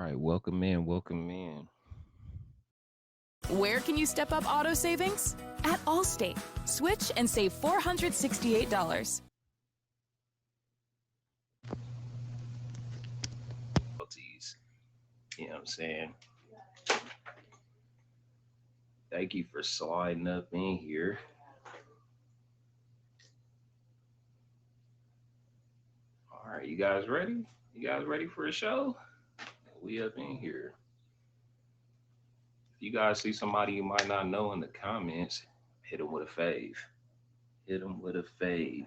right, welcome in, welcome in. Where can you step up auto savings? At Allstate. Switch and save $468. You know what I'm saying? Thank you for sliding up in here. All right, you guys ready? You guys ready for a show? We up in here. If you guys see somebody you might not know in the comments, hit them with a fave. Hit them with a fave.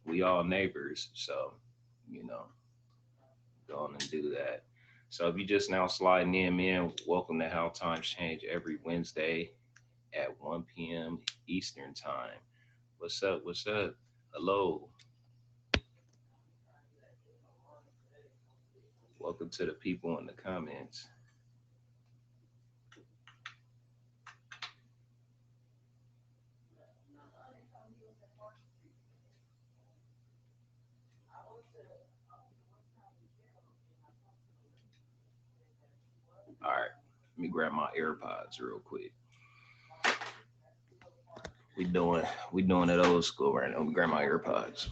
We all neighbors, so, you know, go on and do that. So if you just now sliding in, man, welcome to How Times Change every Wednesday at 1 p.m. Eastern Time. What's up? What's up? Hello. Welcome to the people in the comments. All right, let me grab my AirPods real quick. We doing it old school right now. Let me grab my AirPods.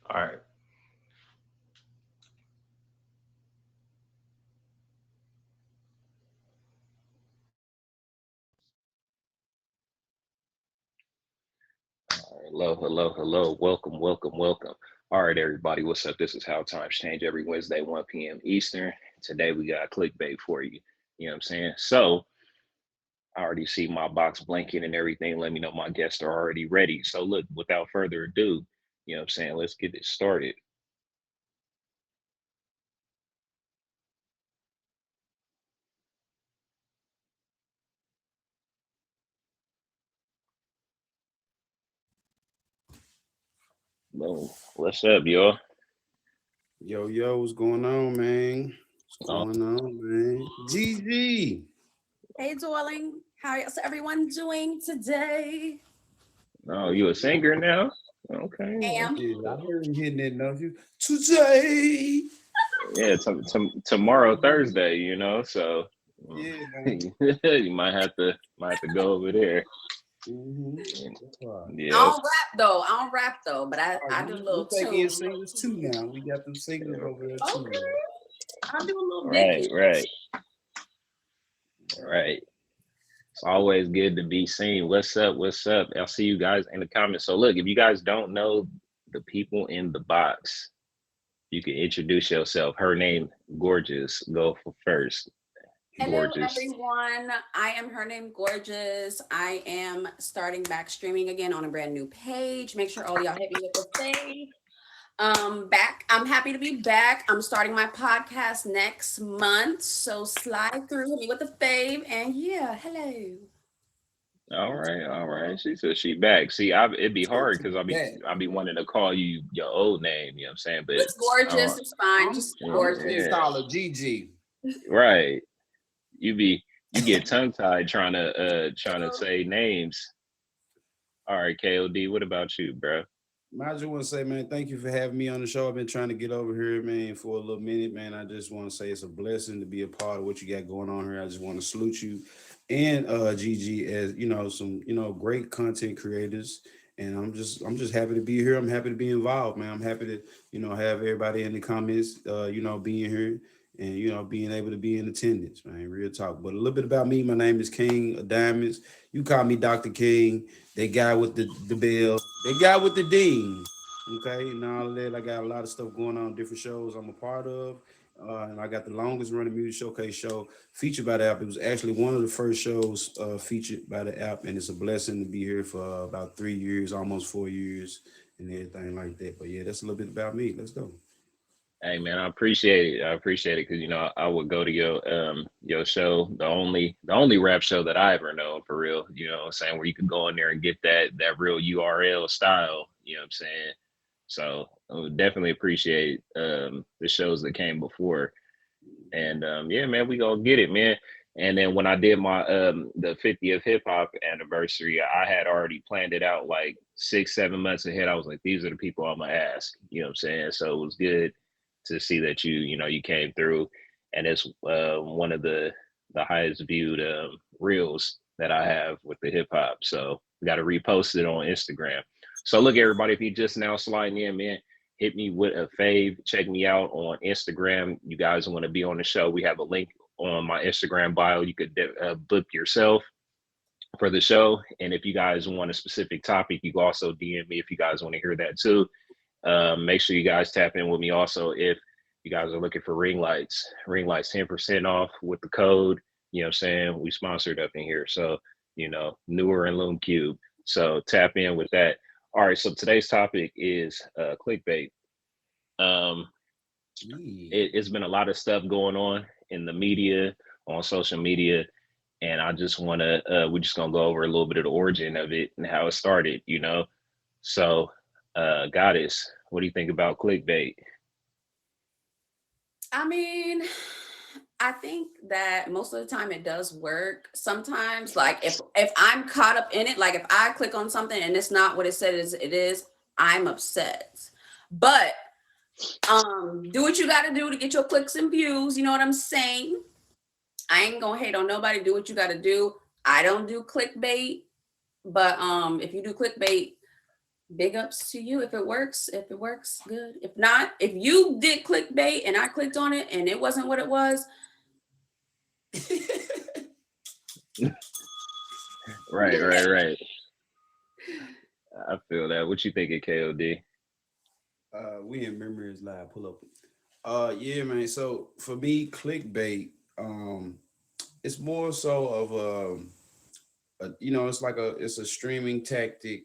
All right. Hello, hello, hello. Welcome, welcome, welcome. All right, everybody. What's up? This is How Times Change every Wednesday, 1 p.m. Eastern. Today we got clickbait for you. You know what I'm saying? So I already see my box blanket and everything. Let me know my guests are already ready. So look, without further ado, you know what I'm saying? Let's get it started. Boom. What's up, y'all? Yo, what's going on, man? What's going on, man? GG. Hey, darling. How is everyone doing today? Oh, you a singer now? Okay. Am. Yeah, I heard him hitting that note. Today. Yeah, tomorrow, Thursday, you know, so Yeah, you might have to go over there. Mm-hmm. Yeah. I don't rap though, but I do a little we taking tune. singers too now. We got them singers over there too. Okay. I'll do a little Right, bit. right. It's always good to be seen. What's up? What's up? I'll see you guys in the comments. So look, if you guys don't know the people in the box, you can introduce yourself. Her name, Gorgeous. Go for first. Hello, Gorgeous. everyone. I am her name, Gorgeous. I am starting back streaming again on a brand new page. Make sure all y'all hit me with the save. Back. I'm happy to be back. I'm starting my podcast next month. So slide through, hit me with the fave, and yeah, hello. All right. She said she back. See, it'd be hard because I'll be wanting to call you your old name. You know what I'm saying? But It's gorgeous. It's fine. Just gorgeous. Yeah. Call her GG. Right. You get tongue tied trying to say names. All right, KOD. What about you, bro? I just want to say, man, thank you for having me on the show. I've been trying to get over here, man, for a little minute, man. I just want to say it's a blessing to be a part of what you got going on here. I just want to salute you and GG as some great content creators. And I'm just happy to be here. I'm happy to be involved, man. I'm happy to have everybody in the comments, being here and being able to be in attendance, man. Real talk. But a little bit about me. My name is King of Diamonds. You call me Dr. King. That guy with the bell. That guy with the ding. Okay, and all that. I got a lot of stuff going on, different shows I'm a part of. And I got the longest running music showcase show featured by the app. It was actually one of the first shows featured by the app, and it's a blessing to be here for about 3 years, almost 4 years, and everything like that. But yeah, that's a little bit about me. Let's go. Hey man, I appreciate it. I appreciate it because I would go to your show, the only rap show that I ever known for real. You know what I'm saying, where you can go in there and get that real URL style. You know what I'm saying. So I would definitely appreciate the shows that came before. And yeah, man, we gonna get it, man. And then when I did my the 50th hip hop anniversary, I had already planned it out like 6, 7 months ahead. I was like, these are the people I'm gonna ask. You know what I'm saying? So it was good to see that you came through, and it's one of the highest viewed reels that I have with the hip hop. So we got to repost it on Instagram. So look, everybody, if you just now sliding in, man, hit me with a fave. Check me out on Instagram. You guys want to be on the show? We have a link on my Instagram bio. You could book yourself for the show. And if you guys want a specific topic, you can also DM me if you guys want to hear that too. Make sure you guys tap in with me also if you guys are looking for ring lights. Ring lights 10% off with the code. You know what I'm saying? We sponsored up in here. So, Newer and Loom Cube. So tap in with that. All right. So today's topic is clickbait. Um, Yeah. it's been a lot of stuff going on in the media, on social media, and I just want to we're just gonna go over a little bit of the origin of it and how it started. So Goddess, what do you think about clickbait? I mean, I think that most of the time it does work. Sometimes, like if I'm caught up in it, like if I click on something and it's not what it said it is, I'm upset. But do what you got to do to get your clicks and views. You know what I'm saying? I ain't gonna hate on nobody. Do what you got to do. I don't do clickbait, but if you do clickbait, big ups to you. If it works, good. If not, if you did clickbait and I clicked on it and it wasn't what it was, Right, right, right. I feel that. What you think of KOD? We in Memory is Live. Pull up. Yeah, man. So for me, clickbait, it's more so of it's a streaming tactic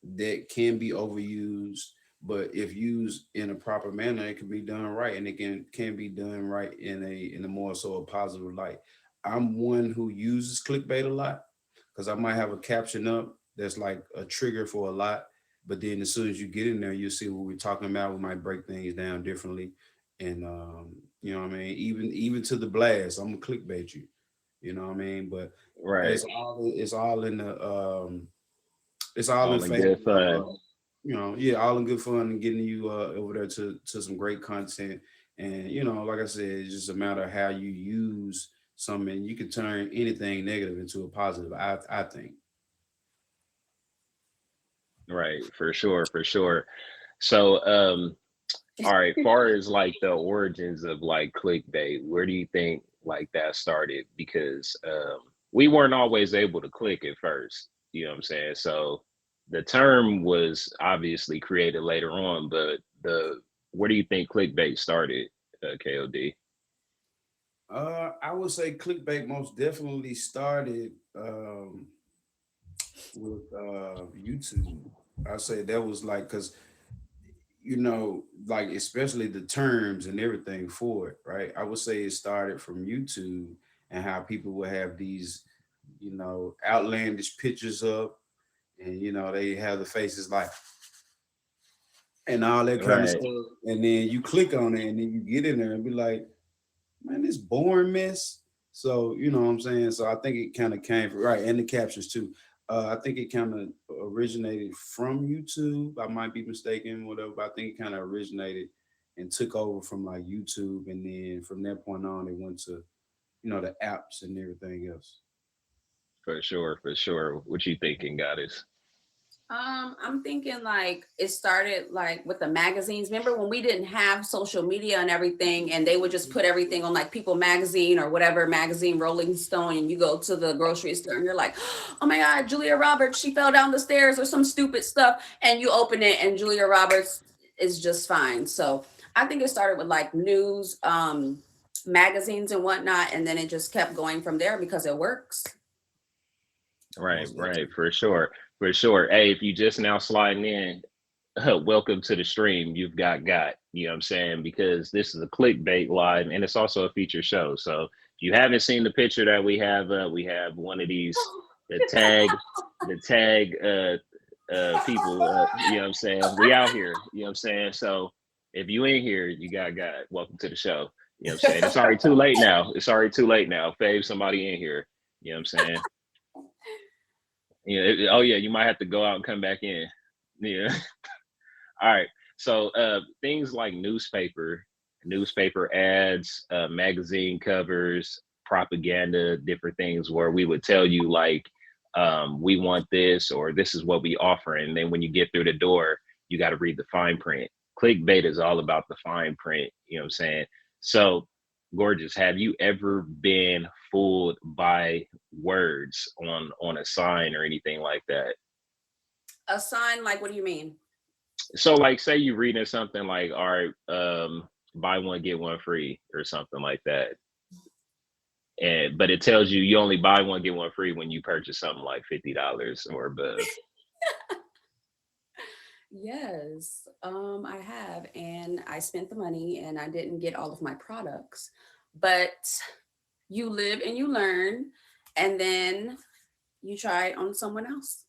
that can be overused, but if used in a proper manner, it can be done right, and it can be done right in a more so a positive light. I'm one who uses clickbait a lot because I might have a caption up that's like a trigger for a lot, but then as soon as you get in there, you see what we're talking about. We might break things down differently, and you know what I mean. Even to the blast, I'm gonna clickbait you. You know what I mean? But Right. it's all in the it's all in All in favor good fun. of yeah, all in good fun and getting you over there to some great content. And like I said, it's just a matter of how you use something. You can turn anything negative into a positive. I think. Right, for sure, for sure. So, all right, far as like the origins of like clickbait, where do you think like that started? Because we weren't always able to click at first, you know what I'm saying? So the term was obviously created later on, but the where do you think clickbait started, KOD? I would say clickbait most definitely started with YouTube. I say that was like because like especially the terms and everything for it, right? I would say it started from YouTube and how people would have these, outlandish pictures up, and they have the faces like and all that kind of Right, stuff. And then you click on it and then you get in there and be like, man, this boring mess. So you know what I'm saying. So I think it kind of came from right, and the captions too. I think it kind of originated from YouTube. I might be mistaken, whatever. But I think it kind of originated and took over from like YouTube, and then from that point on, it went to the apps and everything else. for sure, for sure. What you thinking, Goddess? I'm thinking like it started like with the magazines. Remember when we didn't have social media and everything, and they would just put everything on like People magazine or whatever magazine, Rolling Stone, and you go to the grocery store and you're like, oh my God, Julia Roberts, she fell down the stairs or some stupid stuff, and you open it and Julia Roberts is just fine. So I think it started with like news, magazines and whatnot, and then it just kept going from there because it works. Right, Most right, definitely. for sure, for sure. Hey, if you just now sliding in, welcome to the stream. You've got, you know what I'm saying? Because this is a clickbait live and it's also a feature show. So if you haven't seen the picture that we have one of these, the tag people, you know what I'm saying? We out here, you know what I'm saying? So if you in here, you got, welcome to the show. You know what I'm saying? It's already too late now. It's already too late now. Fave somebody in here. You know what I'm saying? Yeah. Oh yeah, you might have to go out and come back in. Yeah. All right. So things like newspaper ads, magazine covers, propaganda, different things where we would tell you like, we want this or this is what we offer. And then when you get through the door, you got to read the fine print. Clickbait is all about the fine print. You know what I'm saying? So Gorgeous, have you ever been fooled by words on a sign or anything like that? A sign, like, what do you mean? So like say you reading something like, all right, buy one get one free or something like that, and but it tells you you only buy one get one free when you purchase something like $50 or above. Yes, I have, and I spent the money and I didn't get all of my products. But you live and you learn, and then you try it on someone else.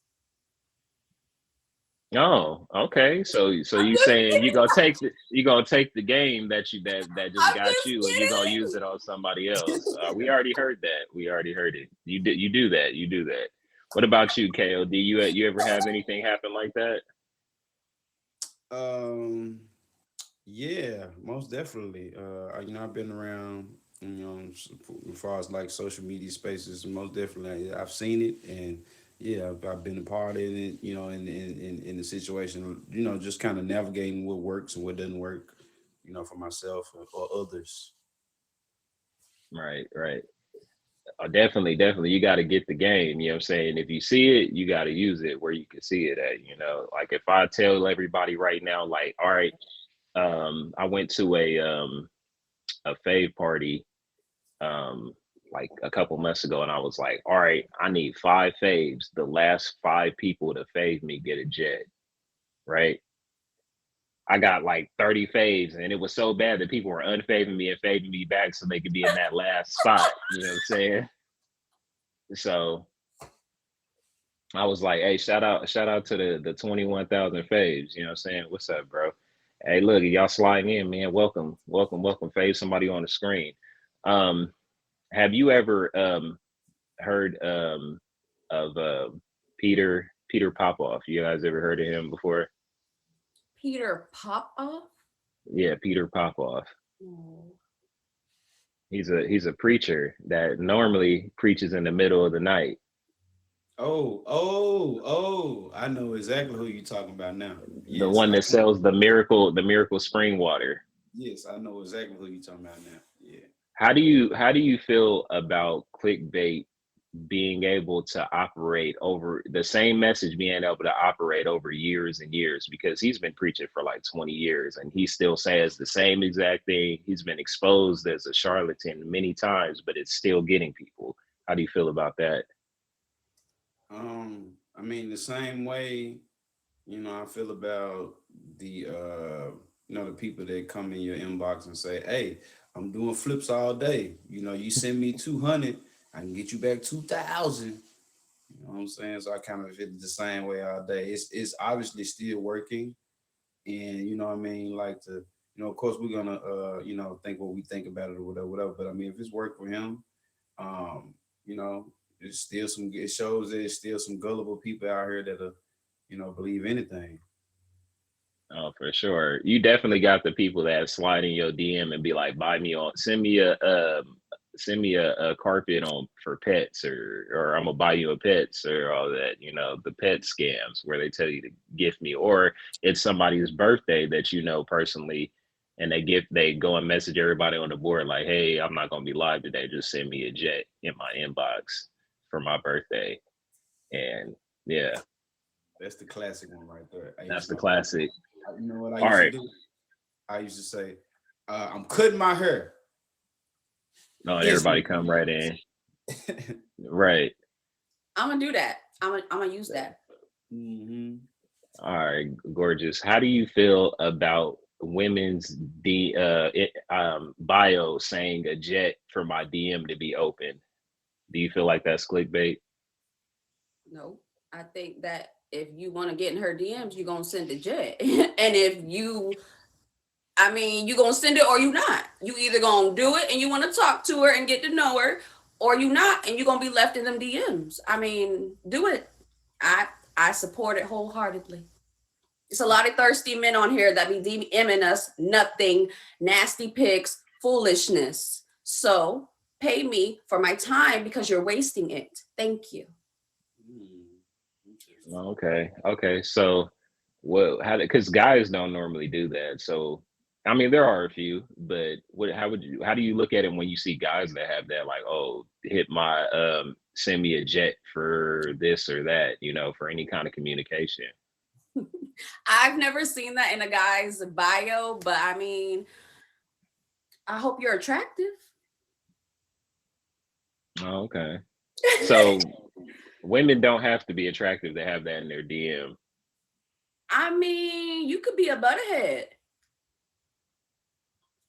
Oh, okay. So I'm you just saying you gonna take the game that that just I'm got just you and you're gonna use it on somebody else. kidding. We already heard that. We already heard it. You do that. You do that. What about you, KOD? You ever have anything happen like that? Um, yeah, most definitely. I've been around, as far as like social media spaces, most definitely, I've seen it, and yeah, I've been a part in it, in the situation, just kind of navigating what works and what doesn't work, for myself or others. Right, right. Oh, definitely, definitely. You got to get the game. You know what I'm saying? If you see it, you got to use it where you can see it at. Like if I tell everybody right now, like, all right, I went to a fave party like a couple months ago, and I was like, all right, I need 5 faves. The last 5 people to fave me get a jet, right? I got like 30 faves, and it was so bad that people were unfaving me and faving me back so they could be in that last spot. You know what I'm saying? So I was like, hey, shout out to the 21,000 faves. You know what I'm saying? What's up, bro? Hey, look, y'all sliding in, man. Welcome, welcome, welcome. Fave somebody on the screen. Um, have you ever heard of Peter Popoff? You guys ever heard of him before? Peter Popoff? Yeah, Peter Popoff. No. He's a preacher that normally preaches in the middle of the night. Oh! I know exactly who you're talking about now. The Yes, one that sells the miracle spring water. yes, I know exactly who you're talking about now. Yeah. How do you feel about clickbait being able to operate over the same message being able to operate over years and years, because he's been preaching for like 20 years and he still says the same exact thing. He's been exposed as a charlatan many times, but it's still getting people. How do you feel about that? I mean, the same way, I feel about the people that come in your inbox and say, "Hey, I'm doing flips all day. You send me 200, I can get you back 2,000." You know what I'm saying? So I kind of feel the same way all day. It's obviously still working, and what I mean, like of course we're gonna think what we think about it or whatever. But I mean, if it's worked for him, um, it's still it shows that it's still some gullible people out here that believe anything. Oh, for sure. You definitely got the people that slide in your DM and be like, buy me on, send me send me a carpet on for pets, or I'm gonna buy you a pets, or all that, the pet scams where they tell you to gift me, or it's somebody's birthday that you know personally, and they go and message everybody on the board like, hey, I'm not gonna be live today, just send me a jet in my inbox for my birthday. And yeah, That's the classic one right there. that's the classic. You know what I All used right. to do? I used to say, I'm cutting my hair. No, and Yes, everybody ma'am. come right in. Right. I'm gonna do that. I'm gonna use that. Mm-hmm. All right, gorgeous. How do you feel about women's bio saying a jet for my DM to be open? Do you feel like that's clickbait? No, I think that if you want to get in her DMs, you're gonna send a jet. And if you you gonna send it or you not. You either gonna do it and you want to talk to her and get to know her, or you not, and you're gonna be left in them DMs. I mean, do it. I support it wholeheartedly. It's a lot of thirsty men on here that be DMing us nothing, nasty pics, foolishness. So pay me for my time because you're wasting it. Thank you. Okay. So, because guys don't normally do that. So, I mean, there are a few, but how do you look at it when you see guys that have that, like, oh, send me a jet for this or that, for any kind of communication? I've never seen that in a guy's bio, but I mean, I hope you're attractive. Oh, okay. So women don't have to be attractive to have that in their DM. I mean, you could be a butterhead.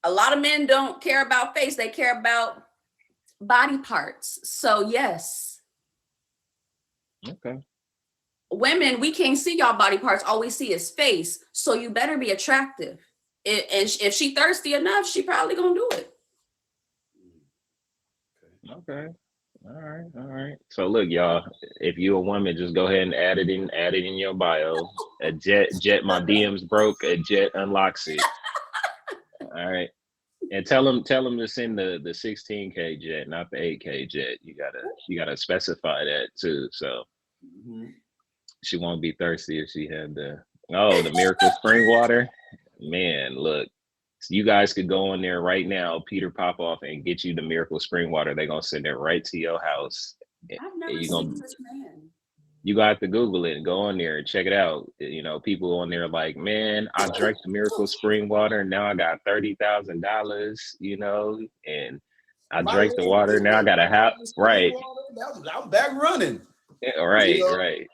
A lot of men don't care about face, they care about body parts. So yes. Okay. Women, we can't see y'all body parts. All we see is face. So you better be attractive. And if she thirsty enough, she probably gonna do it. Okay. All right. So look, y'all, if you a woman, just go ahead and add it in your bio. A jet, my DMs broke, a jet unlocks it. All right. And tell them to send the 16K jet, not the 8K jet. You gotta specify that too. So she won't be thirsty if she had the miracle spring water. Man, look. You guys could go on there right now, Peter Popoff, and get you the miracle spring water. They're gonna send it right to your house. I've never seen this man. You got to Google it and go on there and check it out. People on there like, man, I drank the miracle spring water and now I got $30,000, and I drank the water. Now I got a house. Right. I'm back running. Yeah, right.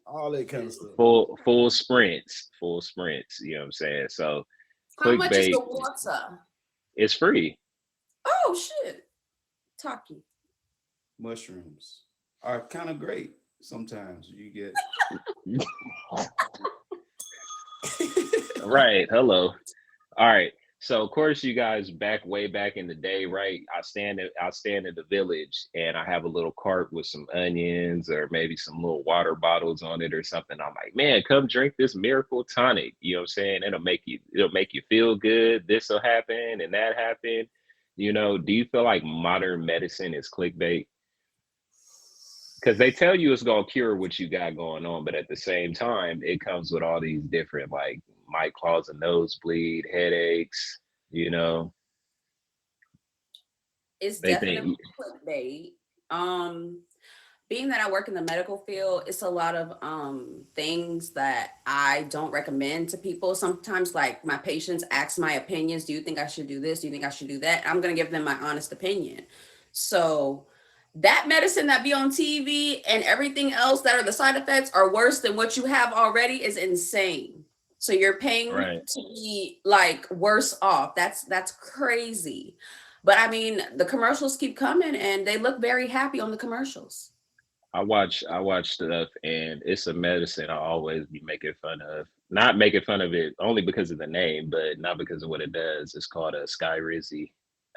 All that kind of stuff. Full sprints. You know what I'm saying? So how much is clickbait, the water? It's free. Oh shit. Talkie. Mushrooms are kind of great. Sometimes you get right. Hello. All right. So of course you guys way back in the day, right? I stand at the village and I have a little cart with some onions or maybe some little water bottles on it or something. I'm like, man, come drink this miracle tonic. You know what I'm saying? It'll make you feel good. This will happen and that happen. Do you feel like modern medicine is clickbait? Because they tell you it's gonna cure what you got going on, but at the same time, it comes with all these different, like, might cause a nosebleed, headaches. It's definitely clickbait. Being that I work in the medical field, it's a lot of things that I don't recommend to people. Sometimes, like, my patients ask my opinions. Do you think I should do this? Do you think I should do that? I'm gonna give them my honest opinion. So that medicine that be on TV and everything else that are the side effects are worse than what you have already is insane. So you're paying to be like worse off. That's crazy. But I mean, the commercials keep coming and they look very happy on the commercials. I watch stuff and it's a medicine I always be making fun of. Not making fun of it only because of the name, but not because of what it does. It's called a Skyrizi.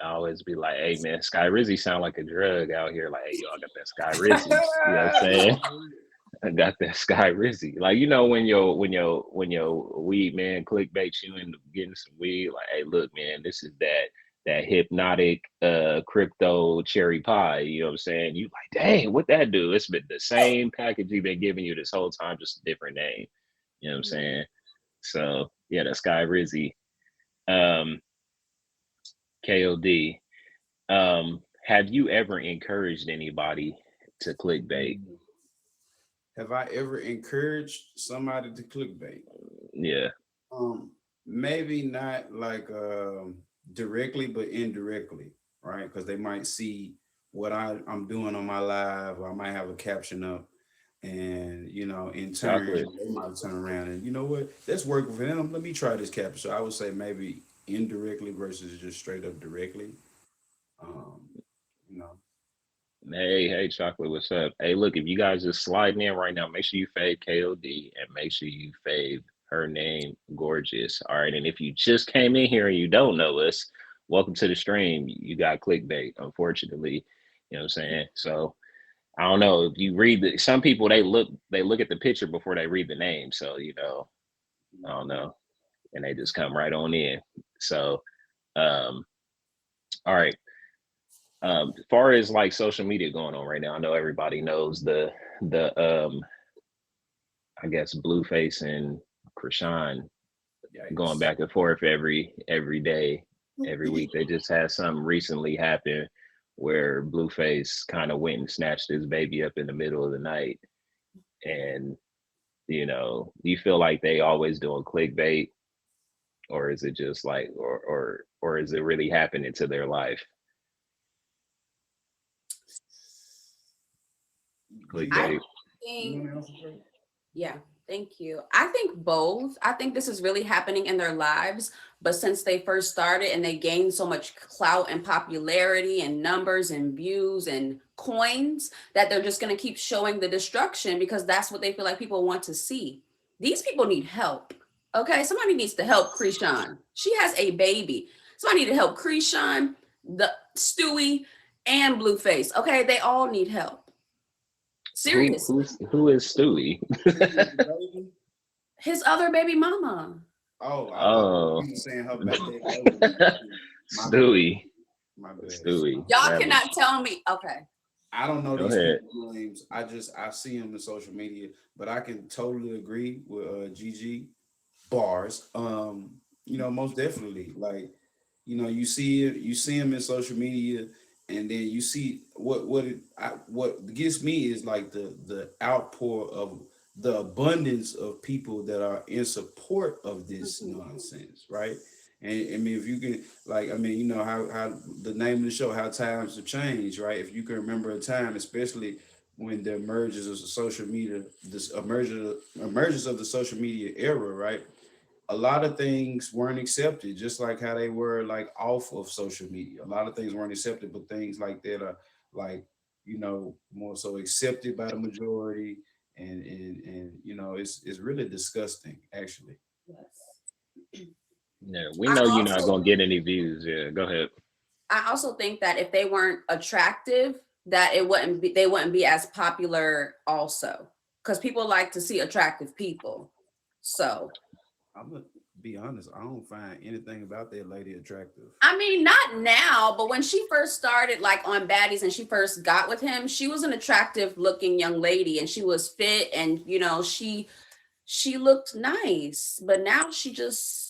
I always be like, hey man, Skyrizi sound like a drug out here. Like, hey, yo, I got that Skyrizi. You know what I'm saying? I got that Skyrizi. Like, when your weed man clickbaits you into getting some weed, like, hey, look, man, this is that that hypnotic crypto cherry pie. You know what I'm saying? You like, dang, what that do? It's been the same package you've been giving you this whole time, just a different name. You know what I'm saying? So yeah, that's Sky Rizzy. Um, KOD. Have you ever encouraged anybody to clickbait? Have I ever encouraged somebody to clickbait? Yeah. Maybe not like directly, but indirectly, right? Because they might see what I'm doing on my live, or I might have a caption up, and you know, in turn, Chocolate. they might turn around and you know what, that's working for them. Let me try this caption. So I would say maybe indirectly versus just straight up directly. Um, you know. Hey, Chocolate, what's up? Hey, look, if you guys just sliding in right now, make sure you fade KOD and make sure you fade her name, Gorgeous. All right. And if you just came in here and you don't know us, welcome to the stream. You got clickbait, unfortunately. You know what I'm saying? So I don't know if you read some people they look at the picture before they read the name. So, you know, I don't know. And they just come right on in. So all right. As far as like social media going on right now, I know everybody knows the I guess Blueface and Krishan going back and forth every day, every week. They just had something recently happen where Blueface kind of went and snatched his baby up in the middle of the night. And you know, do you feel like they always doing clickbait, or is it just like or is it really happening to their life? I Clickbait. think, yeah, thank you. I think both. I think this is really happening in their lives, but since they first started and they gained so much clout and popularity and numbers and views and coins that they're just going to keep showing the destruction because that's what they feel like people want to see. These people need help. Okay, somebody needs to help Krishan. She has a baby. Somebody need to help Krishan, the Stewie, and Blueface. Okay, they all need help. Serious. Who is Stewie? His other baby mama. Oh, I Oh, you saying her baby. Stewie. My bad. Stewie. Y'all cannot tell me. Okay. I don't know Go these ahead. people's names. I see them in social media, but I can totally agree with GG bars. You know, most definitely. Like, you know, you see them in social media, and then you see what gets me is like the outpour of the abundance of people that are in support of this nonsense, right? And I mean, if you can, like, I mean, you know how the name of the show, how times have changed, right? If you can remember a time, especially when the emergence of the social media, this emergence of the social media era, right? A lot of things weren't accepted, just like how they were like off of social media. A lot of things weren't accepted, but things like that are like, you know, more so accepted by the majority. And you know, it's really disgusting, actually. Yes. Yeah, we I know you're not also gonna get any views. Yeah, go ahead. I also think that if they weren't attractive, that they wouldn't be as popular also. Because people like to see attractive people. So I'm gonna be honest, I don't find anything about that lady attractive. I mean, not now, but when she first started like on Baddies and she first got with him, she was an attractive looking young lady and she was fit and you know, she looked nice, but now she just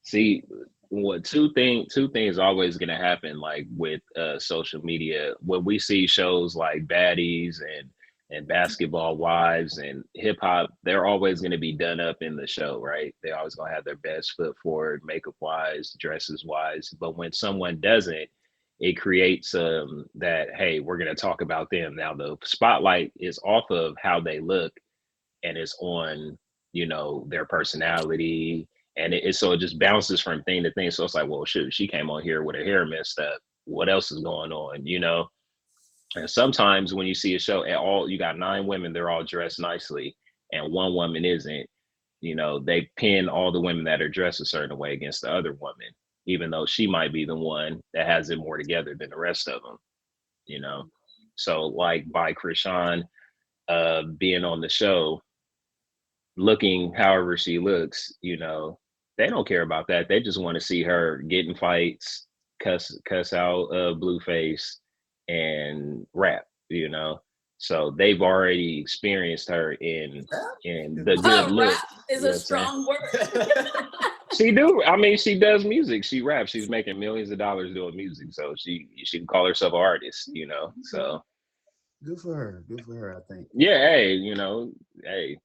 See, what two things always gonna happen like with social media when we see shows like Baddies and Basketball Wives and hip hop, they're always gonna be done up in the show, right? They're always gonna have their best foot forward, makeup wise, dresses wise. But when someone doesn't, it creates that hey, we're gonna talk about them. Now the spotlight is off of how they look and it's on, you know, their personality, and so it just bounces from thing to thing. So it's like, well, shoot, she came on here with her hair messed up. What else is going on, you know? And sometimes when you see a show at all, you got 9 women, they're all dressed nicely, and one woman isn't. You know, they pin all the women that are dressed a certain way against the other woman, even though she might be the one that has it more together than the rest of them. You know, so like by Krishan being on the show, looking however she looks, you know, They don't care about that. They just want to see her get in fights, cuss out Blueface, and rap. You know, so they've already experienced her in the good Rap look. is You know a what I'm saying? strong word. She do. I mean, she does music. She raps. She's making millions of dollars doing music. So she can call herself an artist. You know. So Good for her. Good for her. I think. yeah, hey, you know, hey,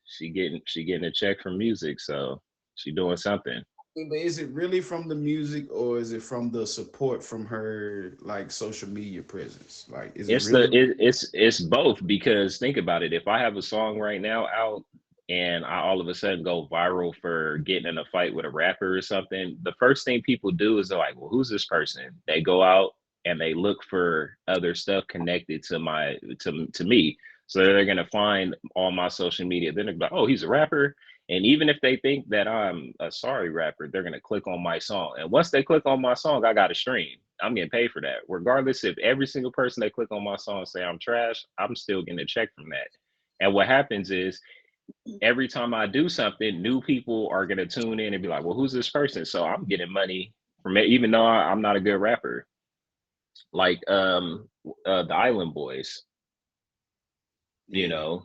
she getting a check from music. So she doing something. But is it really from the music or is it from the support from her like social media presence? Like, is it really? It's both because think about it. If I have a song right now out and I all of a sudden go viral for getting in a fight with a rapper or something, the first thing people do is they're like, "Well, who's this person?" They go out and they look for other stuff connected to to me. So they're gonna find all my social media. Then they're like, "Oh, he's a rapper." And even if they think that I'm a sorry rapper, they're gonna click on my song. And once they click on my song, I got a stream. I'm getting paid for that. Regardless if every single person that click on my song say I'm trash, I'm still getting a check from that. And what happens is every time I do something, new people are gonna tune in and be like, well, who's this person? So I'm getting money from it, even though I'm not a good rapper. Like the Island Boys, you Yeah. know,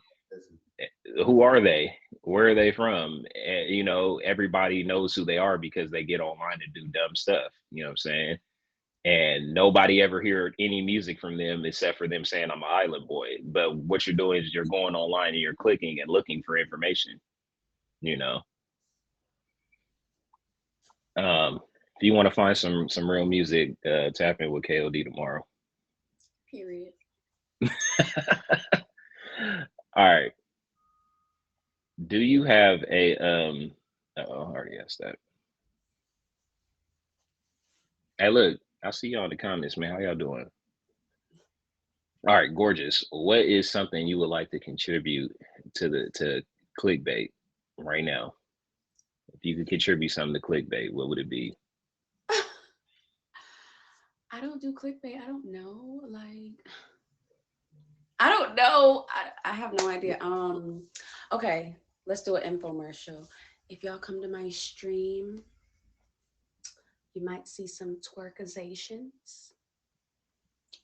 who are they? Where are they from? And, you know, everybody knows who they are because they get online and do dumb stuff. You know what I'm saying? And nobody ever heard any music from them except for them saying I'm an island boy. But what you're doing is you're going online and you're clicking and looking for information. You know, if you want to find some real music, tap in with KOD tomorrow. Period. All right. Do you have a oh, I already asked that. Hey, look, I see y'all in the comments, man. How y'all doing? All right, gorgeous. What is something you would like to contribute to clickbait right now? If you could contribute something to clickbait, what would it be? I don't do clickbait. I don't know. Like, I don't know. I have no idea. Okay, let's do an infomercial. If y'all come to my stream, you might see some twerkizations.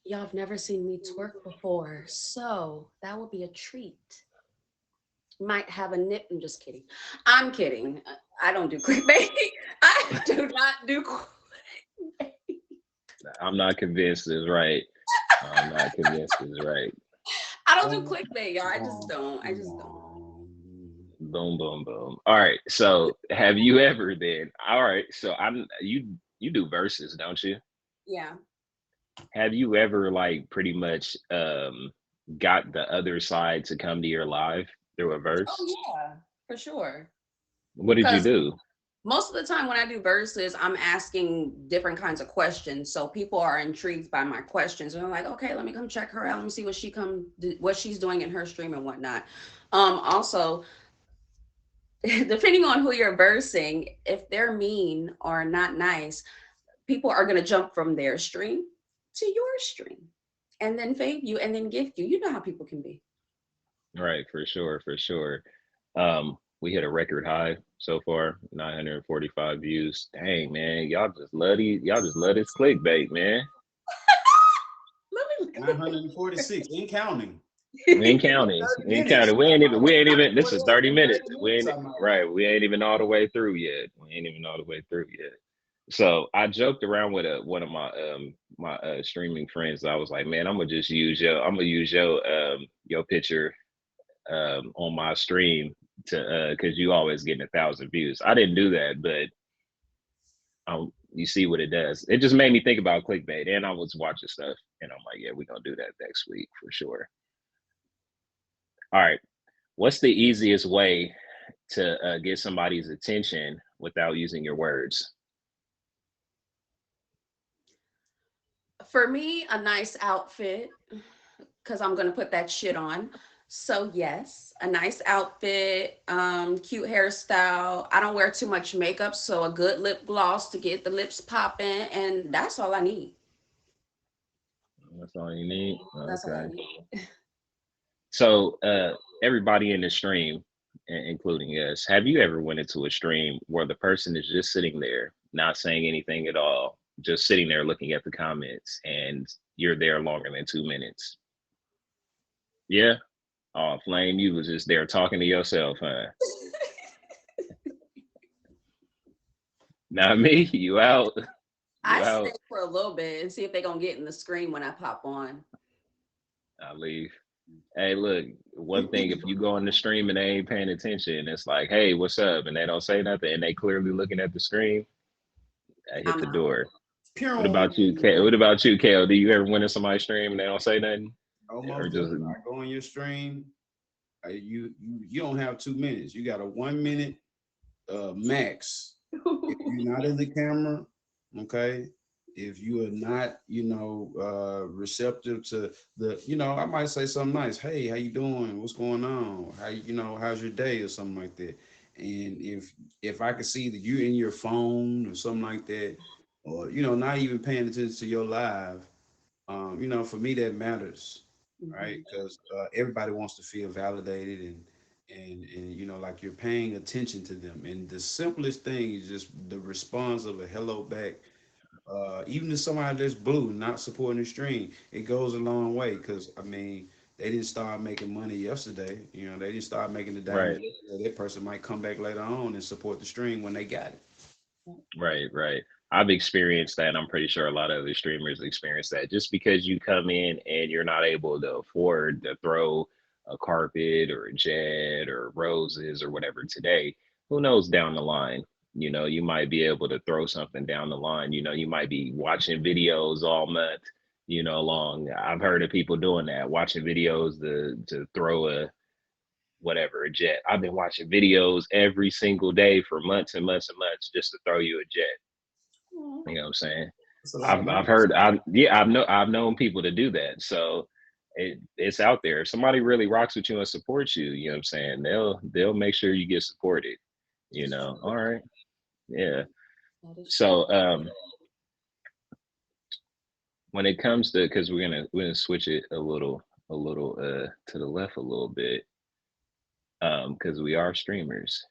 Y'all have never seen me twerk before, so that would be a treat. Might have a nip. I'm just kidding. I'm kidding. I don't do clickbait. I do not do clickbait. I'm not convinced it's right. I'm not convinced it's right. I don't do clickbait, y'all. I just don't. I just don't. Boom, boom, boom. All right. So have you ever then? All right. So you do verses, don't you? Yeah. Have you ever like pretty much got the other side to come to your live through a verse? Oh yeah, for sure. What did you Because do? most of the time when I do verses, I'm asking different kinds of questions. So people are intrigued by my questions. And I'm like, okay, let me come check her out. Let me see what she's doing in her stream and whatnot. Also, depending on who you're versing, if they're mean or not nice, people are gonna jump from their stream to your stream and then fave you and then gift you. You know how people can be. Right, for sure, for sure. We hit a record high so far, 945 views. Dang, man, y'all just love this clickbait, man. Let me 946 in counting. We ain't counting. 30 We ain't minutes. counting. We ain't even this is 30 minutes. 30 We minutes ain't I'm out. right. We ain't even all the way through yet. We ain't even all the way through yet. So I joked around with one of my streaming friends. I was like, man, I'm gonna use your picture on my stream to because you always getting 1,000 views. I didn't do that, but you see what it does. It just made me think about clickbait, and I was watching stuff, and I'm like, yeah, we're gonna do that next week for sure. All right, what's the easiest way to get somebody's attention without using your words? For me, a nice outfit, because I'm gonna put that shit on. So yes, a nice outfit, cute hairstyle. I don't wear too much makeup, so a good lip gloss to get the lips popping, and that's all I need. That's all you need. That's all I Okay. need. So everybody in the stream, including us. Have you ever went into a stream where the person is just sitting there, not saying anything at all, just sitting there looking at the comments, and you're there longer than 2 minutes? Yeah. Oh, Flame, you was just there talking to yourself, huh? Not me. You out. You I out. stay for a little bit and see if they're gonna get in the screen when I pop on. I leave. Hey, look, one thing, if you go on the stream and they ain't paying attention, it's like, hey, what's up? And they don't say nothing and they clearly looking at the screen, I hit I'm the out. door. What Pew. about you, Kale? What about you, Kale? Do you ever went in somebody's stream and they don't say nothing? Or Almost just definitely. I go on your stream. You don't have 2 minutes. You got a 1 minute max. If you're not in the camera, okay. If you are not, receptive to the, I might say something nice. Hey, how you doing? What's going on? How's your day or something like that. And if I could see that you're in your phone or something like that, or not even paying attention to your live, for me that matters, right? Because everybody wants to feel validated and like you're paying attention to them. And the simplest thing is just the response of a hello back. Even to somebody that's blue, not supporting the stream, it goes a long way. Because I mean, they didn't start making money yesterday. They didn't start making the right, diamond yesterday. That person might come back later on and support the stream when they got it. right. I've experienced that. And I'm pretty sure a lot of other streamers experience that. Just because you come in and you're not able to afford to throw a carpet or a jet or roses or whatever today, who knows down the line? You might be able to throw something down the line. You might be watching videos all month, long. I've heard of people doing that, watching videos to throw a jet. I've been watching videos every single day for months and months and months just to throw you a jet. You know what I'm saying? It's a lot of I've money. heard I've known people to do that. So it's out there. If somebody really rocks with you and supports you, you know what I'm saying? They'll make sure you get supported. All right. Yeah. That is true. So when it comes to, because we're gonna switch it a little to the left a little bit, because we are streamers,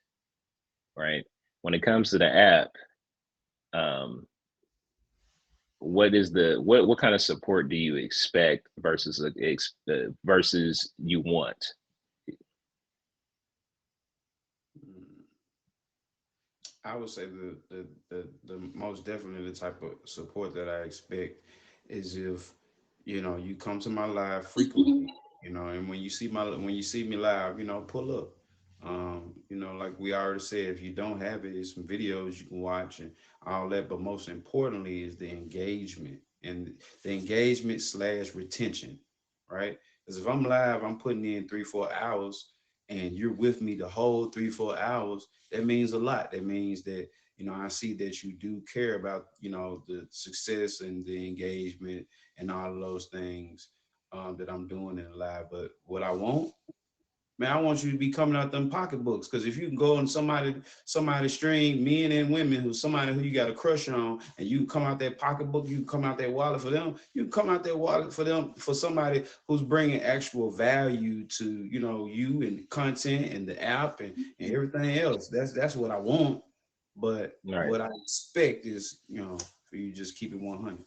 right? When it comes to the app, um what kind of support do you expect versus you want? I would say the most definitely the type of support that I expect is if you come to my live frequently, and when you see me live, pull up. Like we already said, if you don't have it, it's some videos you can watch and all that. But most importantly is the engagement and the engagement slash retention, right? Because if I'm live, I'm putting in 3-4 hours and you're with me the whole 3-4 hours, that means a lot. That means that, I see that you do care about, the success and the engagement and all of those things that I'm doing in live. But what I want, man, I want you to be coming out them pocketbooks. Because if you can go on somebody stream, men and women, somebody who you got a crush on, and you can come out that pocketbook, you can come out that wallet for them, you can come out that wallet for them, for somebody who's bringing actual value to, you and content and the app and everything else. That's what I want. But Right. what I expect is, for you to just keep it 100.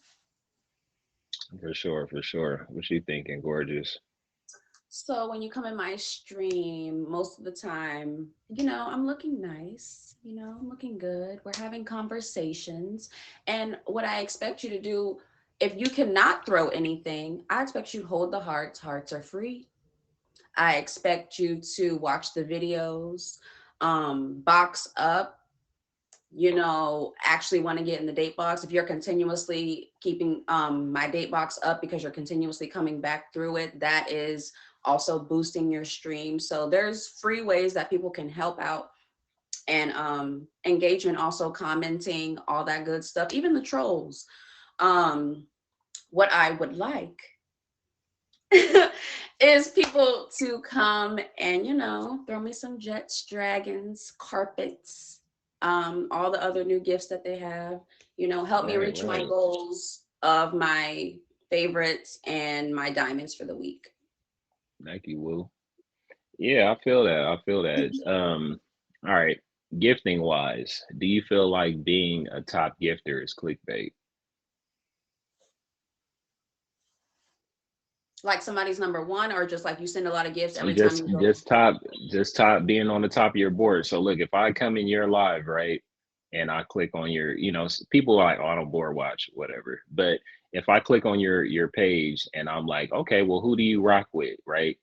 For sure. What you thinking, gorgeous? So when you come in my stream, most of the time, I'm looking nice, I'm looking good. We're having conversations. And what I expect you to do, if you cannot throw anything, I expect you to hold the hearts. Hearts are free. I expect you to watch the videos, box up, actually want to get in the date box. If you're continuously keeping my date box up because you're continuously coming back through it, that is also boosting your stream. So there's free ways that people can help out, and engagement, also commenting, all that good stuff, even the trolls. What I would like is people to come and throw me some jets, dragons, carpets, all the other new gifts that they have, help me reach my Right. goals of my favorites and my diamonds for the week. Nike Woo. Yeah, I feel that. I feel that. All right. Gifting wise, do you feel like being a top gifter is clickbait? Like somebody's number one, or just like you send a lot of gifts every time Just you go. just top just top being on the top of your board. So look, if I come in your live, right, and I click on your, people are like, oh, I don't board watch, whatever. But if I click on your page and I'm like, okay, well, who do you rock with, right?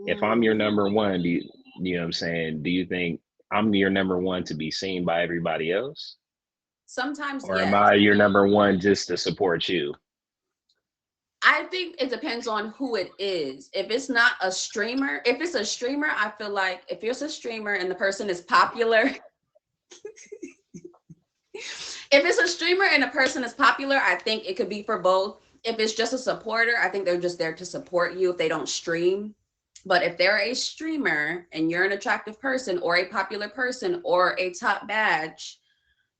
If I'm your Mm, number one, you know what I'm saying? Do you think I'm your number one to be seen by everybody else? sometimes, Or am yes. I your number one just to support you? I think it depends on who it is. If it's not a streamer, if it's a streamer, I feel like if it's a streamer and the person is popular, if it's a streamer and a person is popular, I think it could be for both. If it's just a supporter, I think they're just there to support you if they don't stream. But if they're a streamer and you're an attractive person or a popular person or a top badge,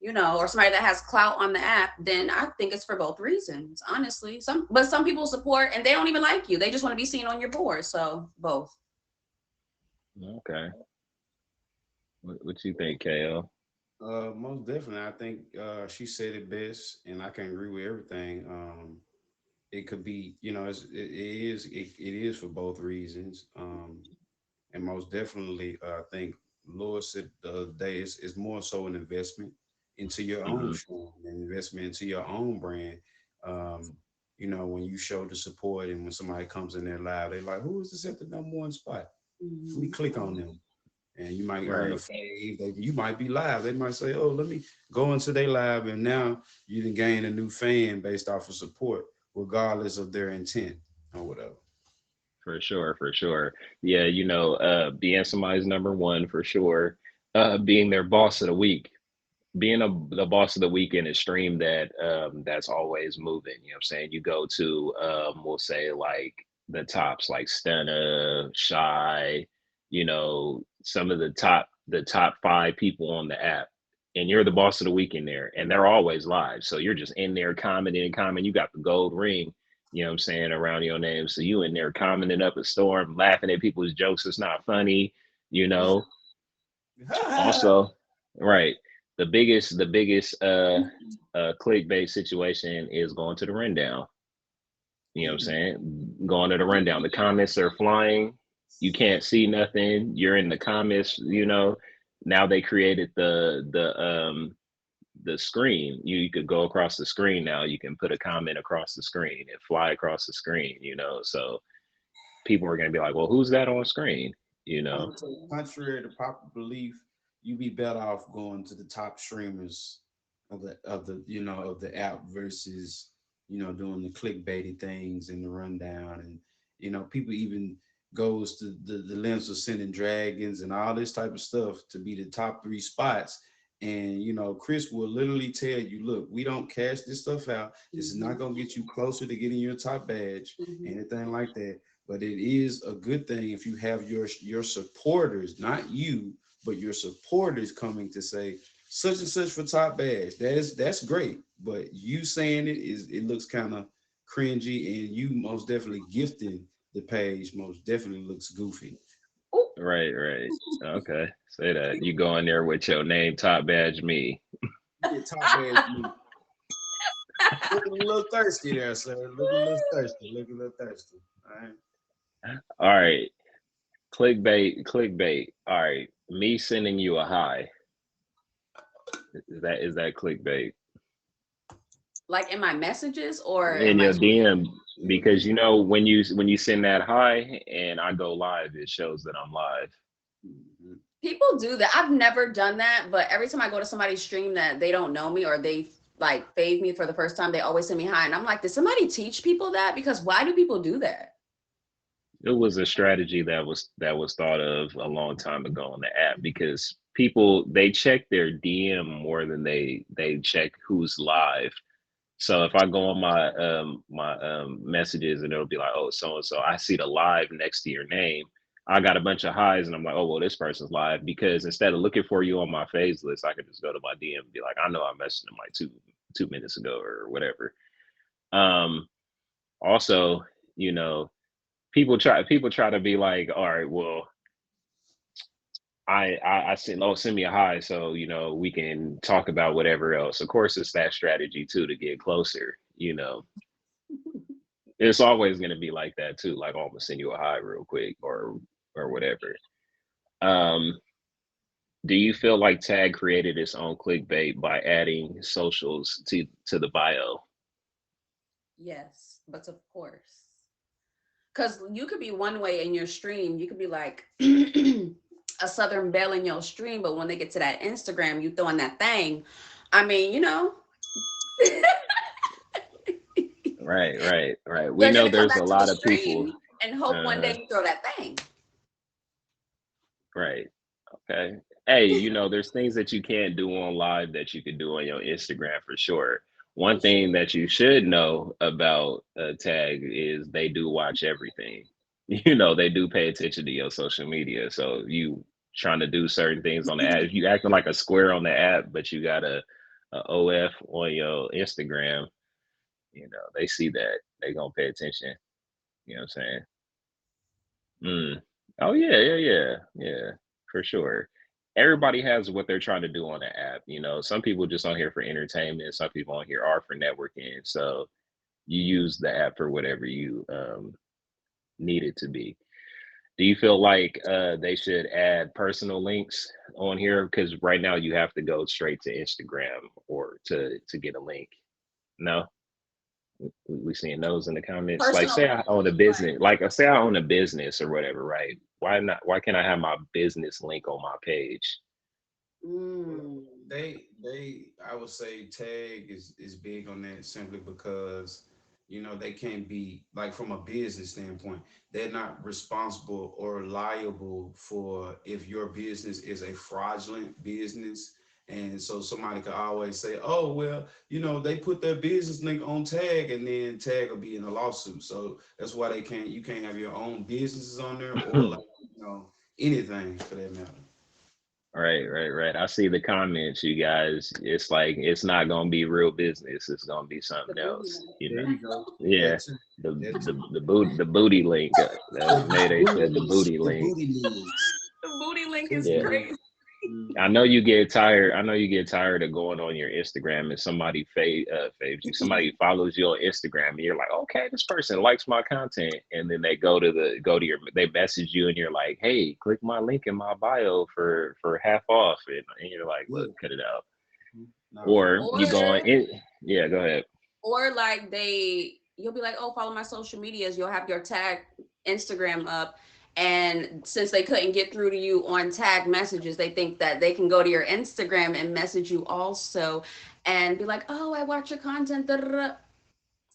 or somebody that has clout on the app, then I think it's for both reasons, honestly. Some people support and they don't even like you. They just want to be seen on your board. So both. Okay. What you think, KO? Most definitely. I think she said it best, and I can agree with everything. It could be, it is for both reasons. And most definitely, I think Lewis said the other day is more so an investment into your own Hmm. show, an investment into your own brand. Um, when you show the support and when somebody comes in there live, they're like, who is this at the number one spot? Let me Mhm. click on them. And you might earn a Right. fave. You might be live. They might say, oh, let me go into their live. And now you can gain a new fan based off of support, regardless of their intent or whatever. For sure, for sure. Yeah, being somebody's number one for sure. Being their boss of the week, being the boss of the week in a stream that's always moving. You know what I'm saying? You go to we'll say like the tops like Stunna, Shy, some of the top five people on the app. And you're the boss of the week in there, and they're always live. So you're just in there commenting and commenting. You got the gold ring, you know what I'm saying, around your name. So you in there commenting up a storm, laughing at people's jokes. It's not funny, you know. Also, right. The biggest clickbait situation is going to the rundown. You know what I'm saying? Going to the rundown. The comments are flying. You can't see nothing. You're in the comments. Now they created the screen. You could go across the screen now. You can put a comment across the screen and fly across the screen. So people are gonna be like, well, who's that on screen? You I'm know? gonna say, contrary to popular belief, you be better off going to the top streamers of the app versus doing the clickbaity things and the rundown, and people even goes to the lengths of sending dragons and all this type of stuff to be the top three spots. And Chris will literally tell you, look, we don't cash this stuff out. This is not gonna get you closer to getting your top badge, Mhm. anything like that. But it is a good thing if you have your supporters, not you, but your supporters coming to say such and such for top badge. That's great. But you saying it looks kind of cringy, and you most definitely gifting the page most definitely looks goofy. Ooh. Right, right. Okay. Say that. You go in there with your name, top badge me. Yeah, top badge me. Looking a little thirsty there, sir. Looking a little thirsty. Looking a little thirsty. All right. All right. Clickbait, clickbait. All right. Me sending you a hi. Is that clickbait? Like in my messages or in In my your stream? DM, because when you send that hi and I go live, it shows that I'm live. Mhm. People do that. I've never done that, but every time I go to somebody's stream that they don't know me or they like fave me for the first time, they always send me hi. And I'm like, did somebody teach people that? Because why do people do that? It was a strategy that was thought of a long time ago on the app because people they check their DM more than they check who's live. So if I go on my messages and it'll be like, oh, so and so, I see the live next to your name. I got a bunch of highs and I'm like, oh well, this person's live because instead of looking for you on my phase list, I could just go to my DM and be like, I know I messaged them like two minutes ago or whatever. Um, Also, you know, people try to be like, all right, well, I send send me a hi so we can talk about whatever else. Of course, it's that strategy too to get closer. It's always gonna be like that too. Like, oh, I'm gonna send you a hi real quick or whatever. Um, do you feel like Tag created its own clickbait by adding socials to the bio? Yes, but of course. Because you could be one way in your stream. You could be like a Southern Belle in your stream, but when they get to that Instagram, you throwing that thing. I mean, Right. We they're know gonna come there's a back to the lot of people. stream and hope one Uh, day you throw that thing. right. Okay. Hey, there's things that you can't do on live that you could do on your Instagram for sure. One For thing sure. that you should know about Tag is they do watch everything. They do pay attention to your social media. So you trying to do certain things on the app, if you acting like a square on the app, but you got a OF on your Instagram, they see that. They gonna pay attention. You know what I'm saying? Mm. Oh yeah, for sure. Everybody has what they're trying to do on the app. Some people just on here for entertainment. Some people on here are for networking. So you use the app for whatever you need it to be. Do you feel like they should add personal links on here? Because right now you have to go straight to Instagram or to get a link. No, we seeing those in the comments. Like, Personal say I own a link, like, business, like say I own a business or whatever, right? Why not? Why can't I have my business link on my page? Well, mm, I would say Tag is big on that simply because they can't be like from a business standpoint, they're not responsible or liable for if your business is a fraudulent business. And so somebody could always say, oh, well, they put their business link on Tag and then Tag will be in a lawsuit. So that's why you can't have your own businesses on there or like, anything for that matter. Right. I see the comments, you guys. It's like it's not gonna be real business. It's gonna be the something booty else. link. There you go. Yeah. That too. The That the too. the booty link. That Mayday said the booty The link. booty leagues. The booty link is Yeah. Definitely. crazy. I know you get tired. I know you get tired of going on your Instagram and somebody faves you. Somebody follows you on Instagram and you're like, okay, this person likes my content, and then they they message you and you're like, hey, click my link in my bio for half off, and you're like, look, Yeah. cut it out. Nah, for Or real. you go on Or in. Yeah, go ahead. or like you'll be like, oh, follow my social medias. You'll have your tag Instagram up. And since they couldn't get through to you on tag messages, they think that they can go to your Instagram and message you also and be like, oh, I watch your content. Da, da, da.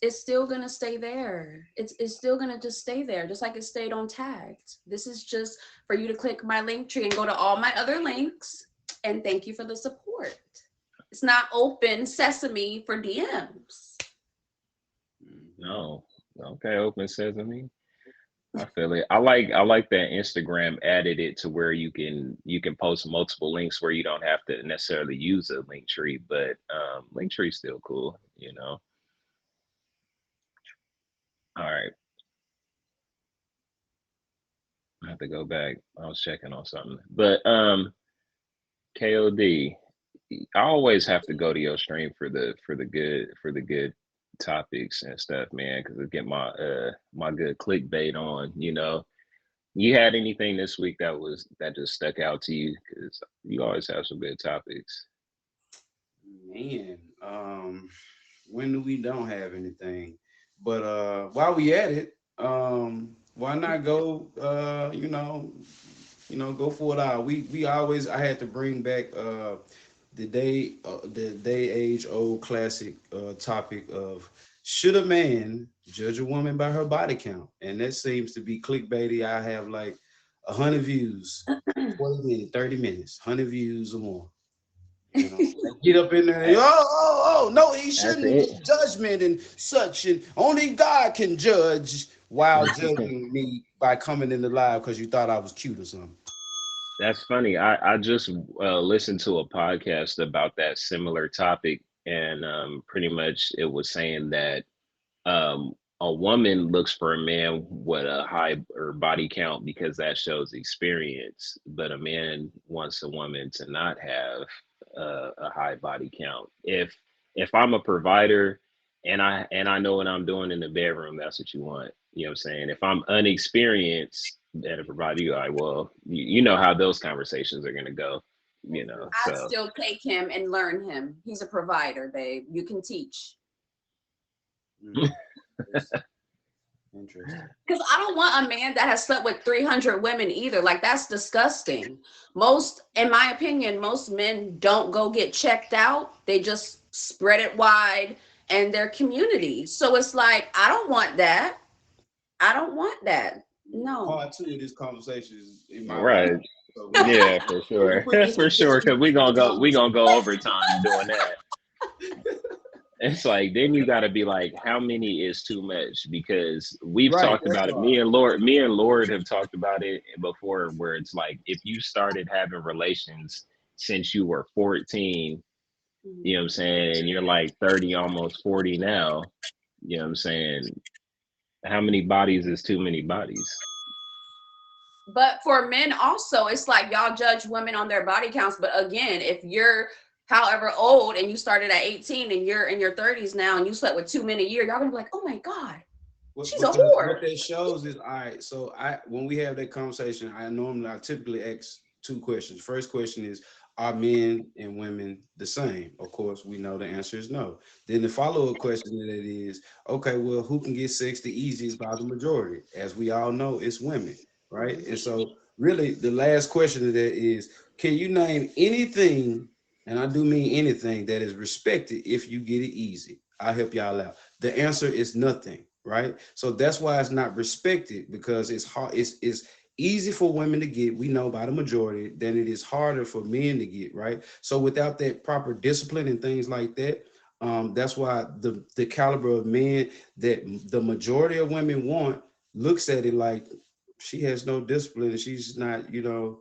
It's still gonna stay there. It's still gonna just stay there, just like it stayed on tagged. This is just for you to click my link tree and go to all my other links. And thank you for the support. It's not open sesame for DMs. No. Okay, open sesame. I feel it. I like that Instagram added it to where you can post multiple links where you don't have to necessarily use a link tree, but link tree's still cool. All right, I have to go back. I was checking on something. But KOD, I always have to go to your stream for the good topics and stuff, man, because I get my good clickbait on. You had anything this week that just stuck out to you? Because you always have some good topics. Man, when do we don't have anything? But while we at it, why not go go for it all. We always I had to bring back the day age old classic topic of should a man judge a woman by her body count? And that seems to be clickbaity. I have like 100 views, 40 minutes, 30 minutes, 100 views or more. They get up in there, Hey, no, he that's shouldn't it. be judgment and such, and only God can judge while judging me by coming in the live because you thought I was cute or something. That's funny. I just listened to a podcast about that similar topic, and pretty much it was saying that um, a woman looks for a man with a high or body count because that shows experience, but a man wants a woman to not have a high body count. If I'm a provider and I know what I'm doing in the bedroom, that's what you want. You know what I'm saying? If I'm unexperienced and a provider, you like, well, you know how those conversations are gonna go, you know. I'd So still take him and learn him. He's a provider, babe. You can teach. Interesting. Because I don't want a man that has slept with 300 women either. Like, that's disgusting. Most, in my opinion, most men don't go get checked out. They just spread it wide in their community. So it's like, I don't want that. I don't want that. No. Part two of this conversation is in my right. life. So Yeah, for sure. For sure. Cause we gonna go overtime doing that. It's like then you got to be like, how many is too much? Because we've Right, talked about that's it. why. Me and Lord have talked about it before, where it's like if you started having relations since you were 14, you know what I'm saying, and you're like 30, almost 40 now, you know what I'm saying? How many bodies is too many bodies? But for men also, it's like y'all judge women on their body counts. But again, if you're however old and you started at 18 and you're in your 30s now and you slept with 2 men a year, y'all gonna be like, oh my God, she's a Because whore. what that shows is, all right, so when we have that conversation, I typically ask two questions. First question is, are men and women the same? Of course, we know the answer is no. Then the follow-up question to that is, okay, well, who can get sex the easiest by the majority? As we all know, it's women, right? And so really the last question to that is, can you name anything, and I do mean anything, that is respected if you get it easy? I'll help y'all out. The answer is nothing, right? So that's why it's not respected, because it's hard. It's easy for women to get, we know by the majority, than it is harder for men to get, right? So without that proper discipline and things like that, that's why the caliber of men that the majority of women want looks at it like she has no discipline and she's not, I'm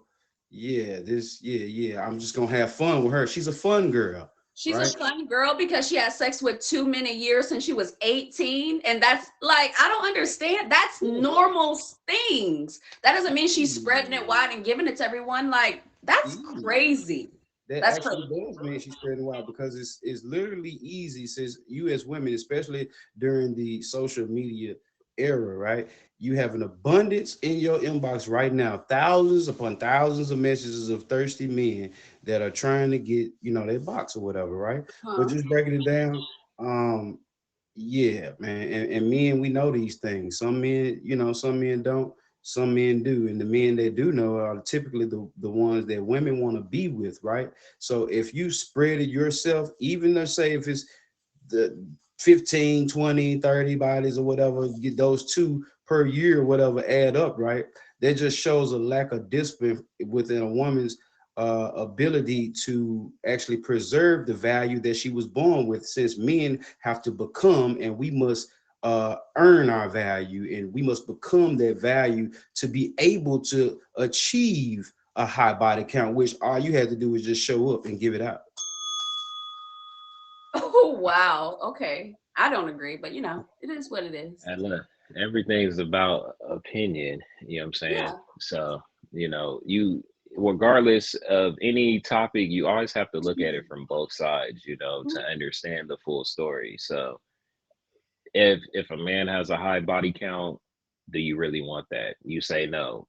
just gonna have fun with her. She's a fun girl. She's Right? a fun girl because she had sex with 2 men a year since she was 18. And that's like, I don't understand. That's normal things. That doesn't mean she's spreading it wide and giving it to everyone. Like, that's crazy. That That's actually crazy. does mean she's spreading wild, because it's literally easy, since you as women, especially during the social media era, right? You have an abundance in your inbox right now, thousands upon thousands of messages of thirsty men that are trying to get, their box or whatever, right? But just breaking it down, yeah, man, and men, we know these things. Some men, some men don't, some men do, and the men that do know are typically the ones that women want to be with, right? So if you spread it yourself, even let's say if it's the 15, 20, 30 bodies or whatever, get those two per year, whatever, add up, right? That just shows a lack of discipline within a woman's ability to actually preserve the value that she was born with, since men have to become, and we must earn our value, and we must become that value to be able to achieve a high body count, which all you had to do is just show up and give it out. Oh, wow. Okay. I don't agree, but it is what it is. And look, everything's about opinion, you know what I'm saying? Yeah. So, you regardless of any topic, you always have to look at it from both sides, to understand the full story. So if a man has a high body count, do you really want that? You say no.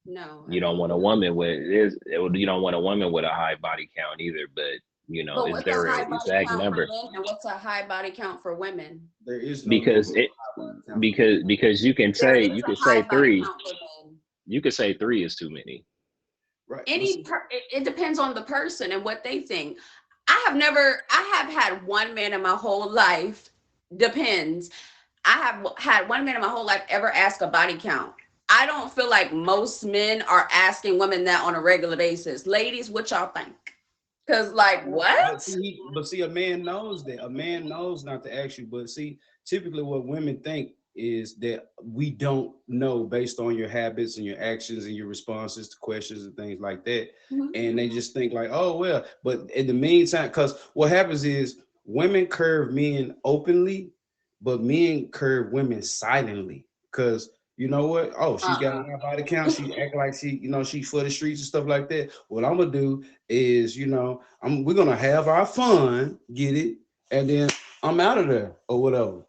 No. You don't want a woman with you don't want a woman with a high body count either, but But is what's a there high an body exact count for number? men and what's a high body count for women? There is no Because number it of high body count. because you can There say is a high body three. count for men. You could say three is too many. Right. It depends on the person and what they think. I have had one man in my whole life. Depends. I have had one man in my whole life ever ask a body count. I don't feel like most men are asking women that on a regular basis. Ladies, what y'all think? Because what? But see, a man knows that. A man knows not to ask you. But see, typically what women think is that we don't know based on your habits and your actions and your responses to questions and things like that. Mm-hmm. And they just think like, oh, well, but in the meantime, because what happens is women curve men openly but men curve women silently because you know what? Oh, she's got a high body count. She act like she, she's for the streets and stuff like that. What I'm gonna do is, we're gonna have our fun, get it, and then I'm out of there or whatever.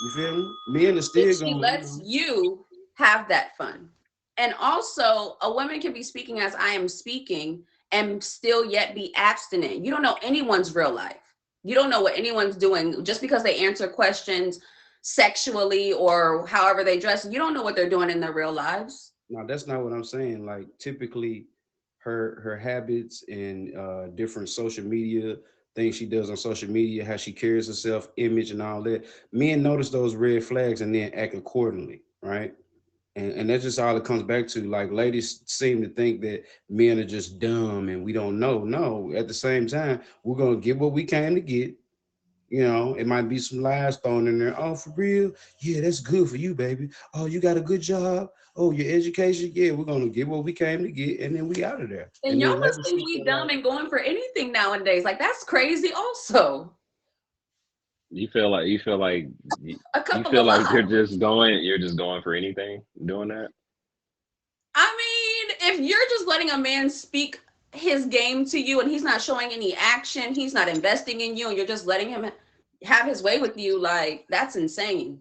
You feel me? Men are If still she going. lets you have that fun. And also, a woman can be speaking as I am speaking and still yet be abstinent. You don't know anyone's real life. You don't know what anyone's doing just because they answer questions sexually or however they dress. You don't know what they're doing in their real lives. No, that's not what I'm saying. Like typically, her habits and different social media things she does on social media, how she carries herself, image, and all that. Men notice those red flags and then act accordingly, right? And that's just all it comes back to. Like ladies seem to think that men are just dumb and we don't know. No, at the same time, we're gonna get what we came to get. It might be some lies thrown in there. Oh, for real? Yeah, that's good for you, baby. Oh, you got a good job. Oh, your education. Yeah, we're gonna get what we came to get, and then we out of there. And And y'all then must later think she we feel dumb like, and going for anything nowadays. Like that's crazy also. You feel like A you couple feel of like lies. you're just going for anything doing that. I mean, if you're just letting a man speak his game to you and he's not showing any action, he's not investing in you, and you're just letting him have his way with you, like that's insane.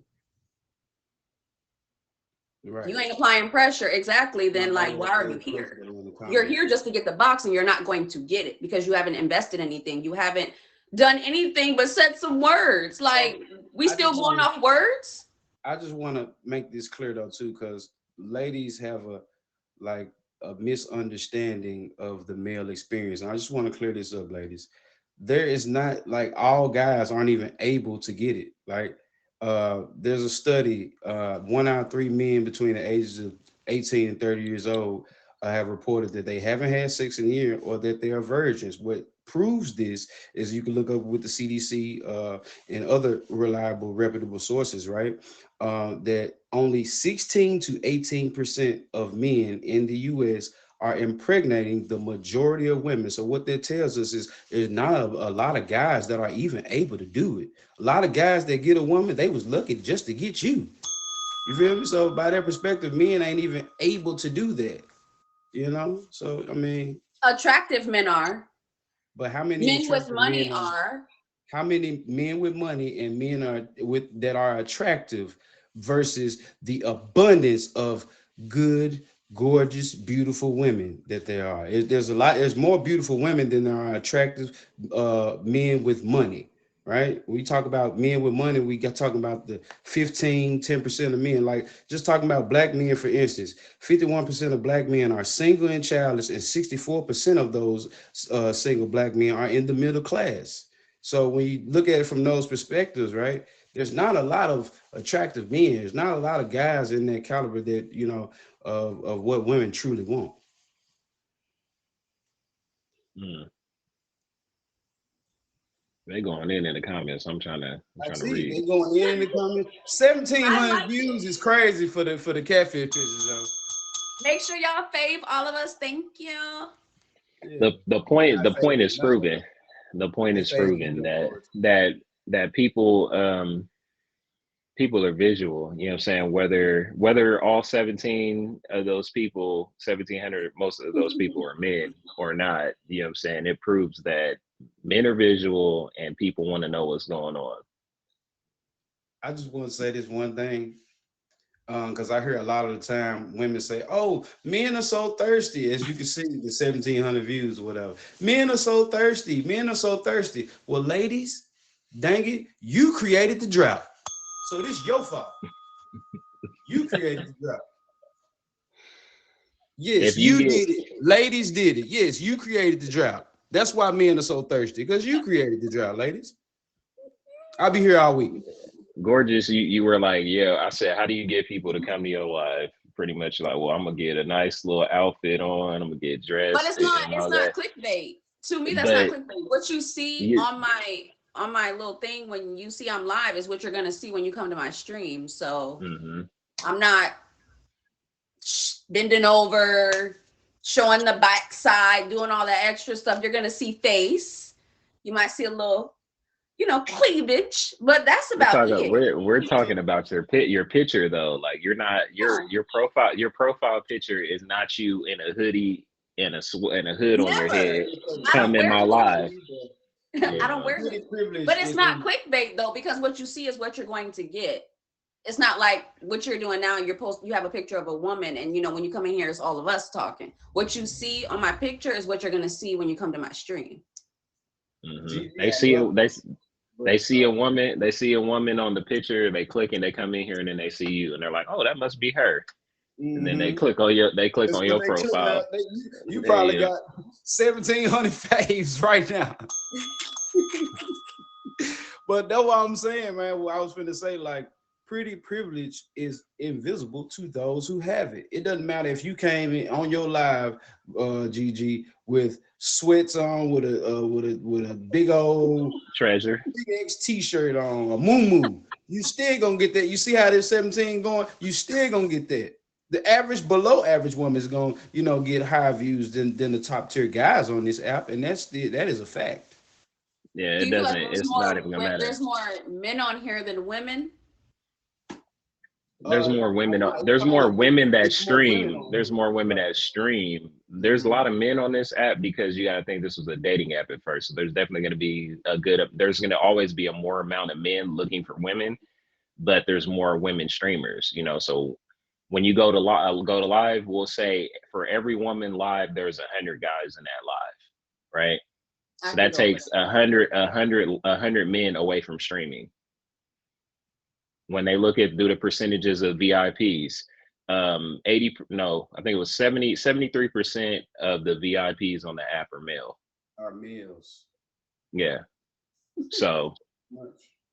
right. You ain't applying pressure exactly, then like Nobody why else are you said here? pressure in the You're comments. here just to get the box and you're not going to get it because you haven't invested anything. You haven't done anything but said some words. Like we I still just going want off words? I just want to make this clear though too, because ladies have like a misunderstanding of the male experience. And I just want to clear this up, ladies. There is not like all guys aren't even able to get it. Like there's a study, 1 out of 3 men between the ages of 18 and 30 years old have reported that they haven't had sex in a year or that they are virgins. What proves this is you can look up with the CDC and other reliable, reputable sources, right? That only 16 to 18% of men in the US are impregnating the majority of women. So what that tells us is there's not a lot of guys that are even able to do it. A lot of guys that get a woman, they was lucky just to get you. You feel me? So by that perspective, men ain't even able to do that. So I mean, Attractive men are. but how many Men with attractive money men are? are. How many men with money and men are with that are attractive versus the abundance of good, gorgeous, beautiful women that there are? There's more beautiful women than there are attractive men with money, right? We talk about men with money, we got talking about the 10% of men. Like just talking about black men, for instance, 51% of black men are single and childless, and 64% of those single black men are in the middle class. So when you look at it from those perspectives, right, there's not a lot of attractive men. There's not a lot of guys in that caliber that, of what women truly want. Hmm. They going in the comments. I'm I trying to see read. they going in the comments. I 1,700 like views it. is crazy for the catfish pictures, though. Make sure y'all fave all of us. Thank you. Yeah, The I say point is no. proven. The point They is say proven you, of that course. people are visual, you know what I'm saying? Whether all 17 of those people, 1,700, most of those people are men or not, you know what I'm saying? It proves that men are visual and people want to know what's going on. I just want to say this one thing. Because I hear a lot of the time women say, "Oh, men are so thirsty," as you can see the 1,700 views or whatever. Men are so thirsty. Men are so thirsty. Well, ladies, dang it, you created the drought, so this your fault. You created the drought. Yes, If you you get did it. Ladies did it. Yes, you created the drought. That's why men are so thirsty, because you created the drought, ladies. I'll be here all week. gorgeous, you were like, yeah, I said, how do you get people to come to your live? Pretty much like, well, I'm gonna get a nice little outfit on, I'm gonna get But dressed and it's all not that. clickbait. To me, that's not But clickbait. What you see you on my little thing when you see I'm live is what you're gonna see when you come to my stream. So mhm. I'm not bending over, showing the back side, doing all that extra stuff. You're gonna see face. You might see a little, cleavage, but that's about it. We're talking about your picture though. Like you're not your profile picture is not you in a hoodie and a hood on your Never. head. I Come don't in wear my live. I don't wear Hoodie privilege but it's is not clickbait though, because what you see is what you're going to get. It's not like what you're doing now. You have a picture of a woman, and when you come in here, it's all of us talking. What you see on my picture is what you're going to see when you come to my stream. Mm-hmm. They see a woman on the picture. They click and they come in here, and then they see you, and they're like, "Oh, that must be her." And then they click on your profile. You probably got 1,700 faves right now. But that's what I'm saying, man. What I was finna say, like, pretty privilege is invisible to those who have it. It doesn't matter if you came in on your live, GG, with sweats on, with a big old treasure, big X t-shirt on, a moo. You still gonna get that. You see how this 17 going? You still gonna get that. The average, below average woman is gonna, get higher views than the top tier guys on this app, and that is a fact. Yeah, it doesn't. It's not even gonna matter. There's more men on here than women. There's more women. There's more women that stream. There's more women that stream. There's a lot of men on this app because you got to think this was a dating app at first. So there's definitely going to be there's going to always be a more amount of men looking for women, but there's more women streamers. So when you go to live, we'll say for every woman live, there's 100 guys in that live, right? So that takes 100 men away from streaming. When they look at the percentages of VIPs, I think it was 73% of the VIPs on the app are male. Are males. Yeah. So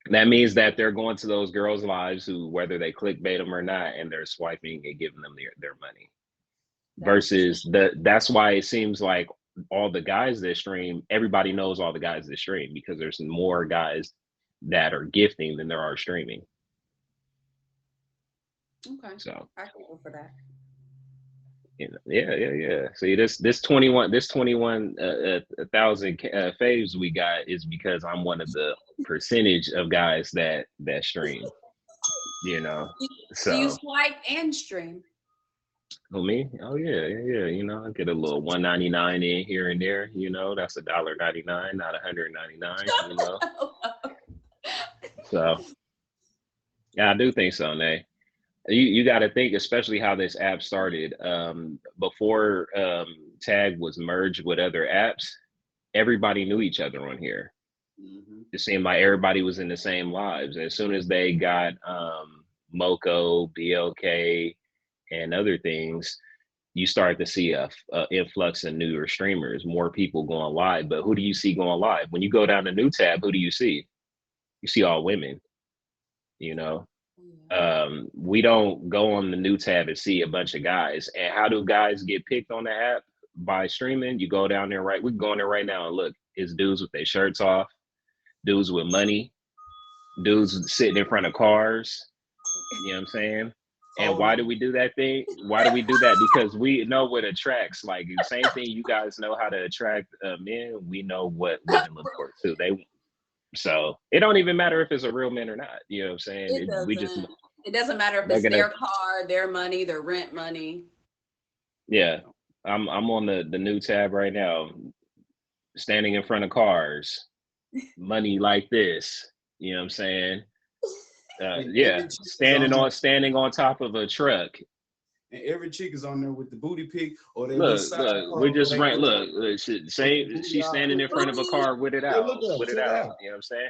that means that they're going to those girls' lives who, whether they clickbait them or not, and they're swiping and giving them their money. Versus that's why it seems like all the guys that stream, everybody knows all the guys that stream because there's more guys that are gifting than there are streaming. Okay. So I can go for that. Yeah. See, this 21,000 faves we got is because I'm one of the percentage of guys that stream. So do you swipe and stream? Oh, me? Oh yeah. I get a little $1.99 in here and there. That's $1.99, not $199. So yeah, I do think so, Nay. You got to think, especially how this app started. Before Tag was merged with other apps, everybody knew each other on here. Mm-hmm. It seemed like everybody was in the same lives. As soon as they got Moco, BLK, and other things, you start to see a influx of newer streamers, more people going live. But who do you see going live? When you go down the new tab, who do you see? You see all women, we don't go on the new tab and see a bunch of guys. And how do guys get picked on the app? By streaming. You go down there, right? We can go in there right now and look. It's dudes with their shirts off, dudes with money, dudes sitting in front of cars. You know what I'm saying? And why do we do that thing? Why do we do that? Because we know what attracts. Like the same thing you guys know how to attract men. We know what women look for too. So it don't even matter if it's a real man or not. You know what I'm saying? It doesn't matter if it's their car, their money, their rent money. Yeah, I'm on the new tab right now, standing in front of cars, money like this. You know what I'm saying? Standing on top of a truck. And every chick is on there with the booty pic or they look. We just ran. Look, she's standing in front of a car with it out. You know what I'm saying?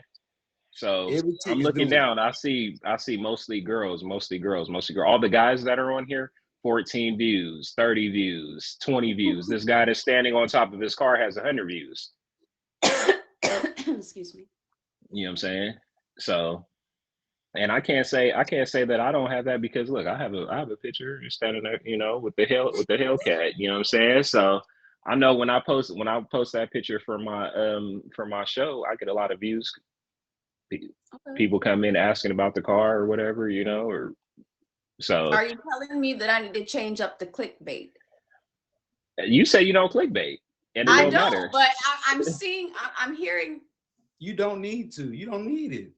So I'm looking down. I see mostly girls. All the guys that are on here, 14 views, 30 views, 20 views. This guy that's standing on top of his car has 100 views. Excuse me. You know what I'm saying? So. And I can't say that I don't have that because look, I have a picture standing there, with the Hellcat, you know what I'm saying? So I know when I post that picture for my show, I get a lot of views. People come in asking about the car or whatever, or so. Are you telling me that I need to change up the clickbait? You say you don't clickbait, and it I don't matter. But I'm hearing You don't need to. You don't need it.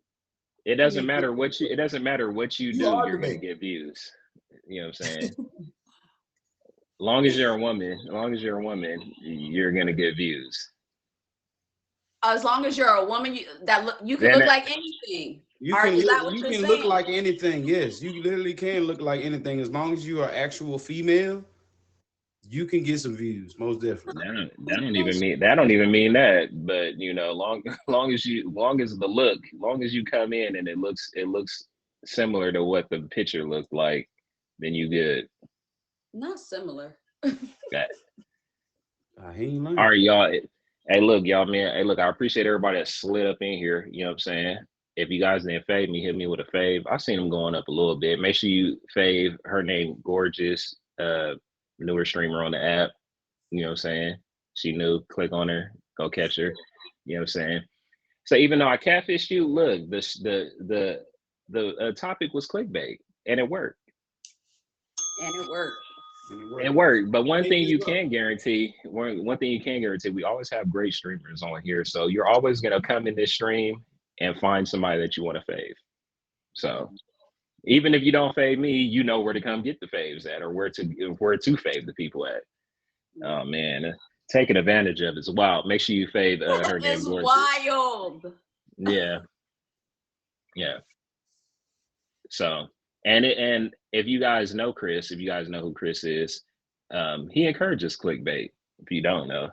It doesn't matter what you. It doesn't matter what you You do. are You're the gonna bait. get views. You know what I'm saying? Long as you're a woman, as long as you're a woman, you're gonna get views. As long as you're a woman, you can Then look that- like anything. You Or can is that look. what You you're can look saying? like anything. Yes, you literally can look like anything as long as you are actual female. You can get some views, most definitely. that don't even mean that. But you know, long as the look, long as you come in and it looks similar to what the picture looked like, then you good. Not similar. Got He ain't lying. All right, y'all. Hey, look, y'all, man. Hey, look, I appreciate everybody that slid up in here. You know what I'm saying? If you guys didn't fave me, hit me with a fave. I seen them going up a little bit. Make sure you fave her name, Gorgeous, newer streamer on the app. You know what I'm saying? She new. Click on her. Go catch her. You know what I'm saying? So even though I catfished you, look, the topic was clickbait, and it worked. And it worked. It worked, but one thing you can guarantee, one thing you can guarantee, we always have great streamers on here. So you're always gonna come in this stream and find somebody that you want to fave. So even if you don't fave me, you know where to come get the faves at, or where to fave the people at. Oh man, taking advantage of it's wild. Make sure you fave her name. It's Gorgeous. wild. Yeah, yeah. So and if you guys know Chris, if you guys know who Chris is, he encourages clickbait. If you don't know,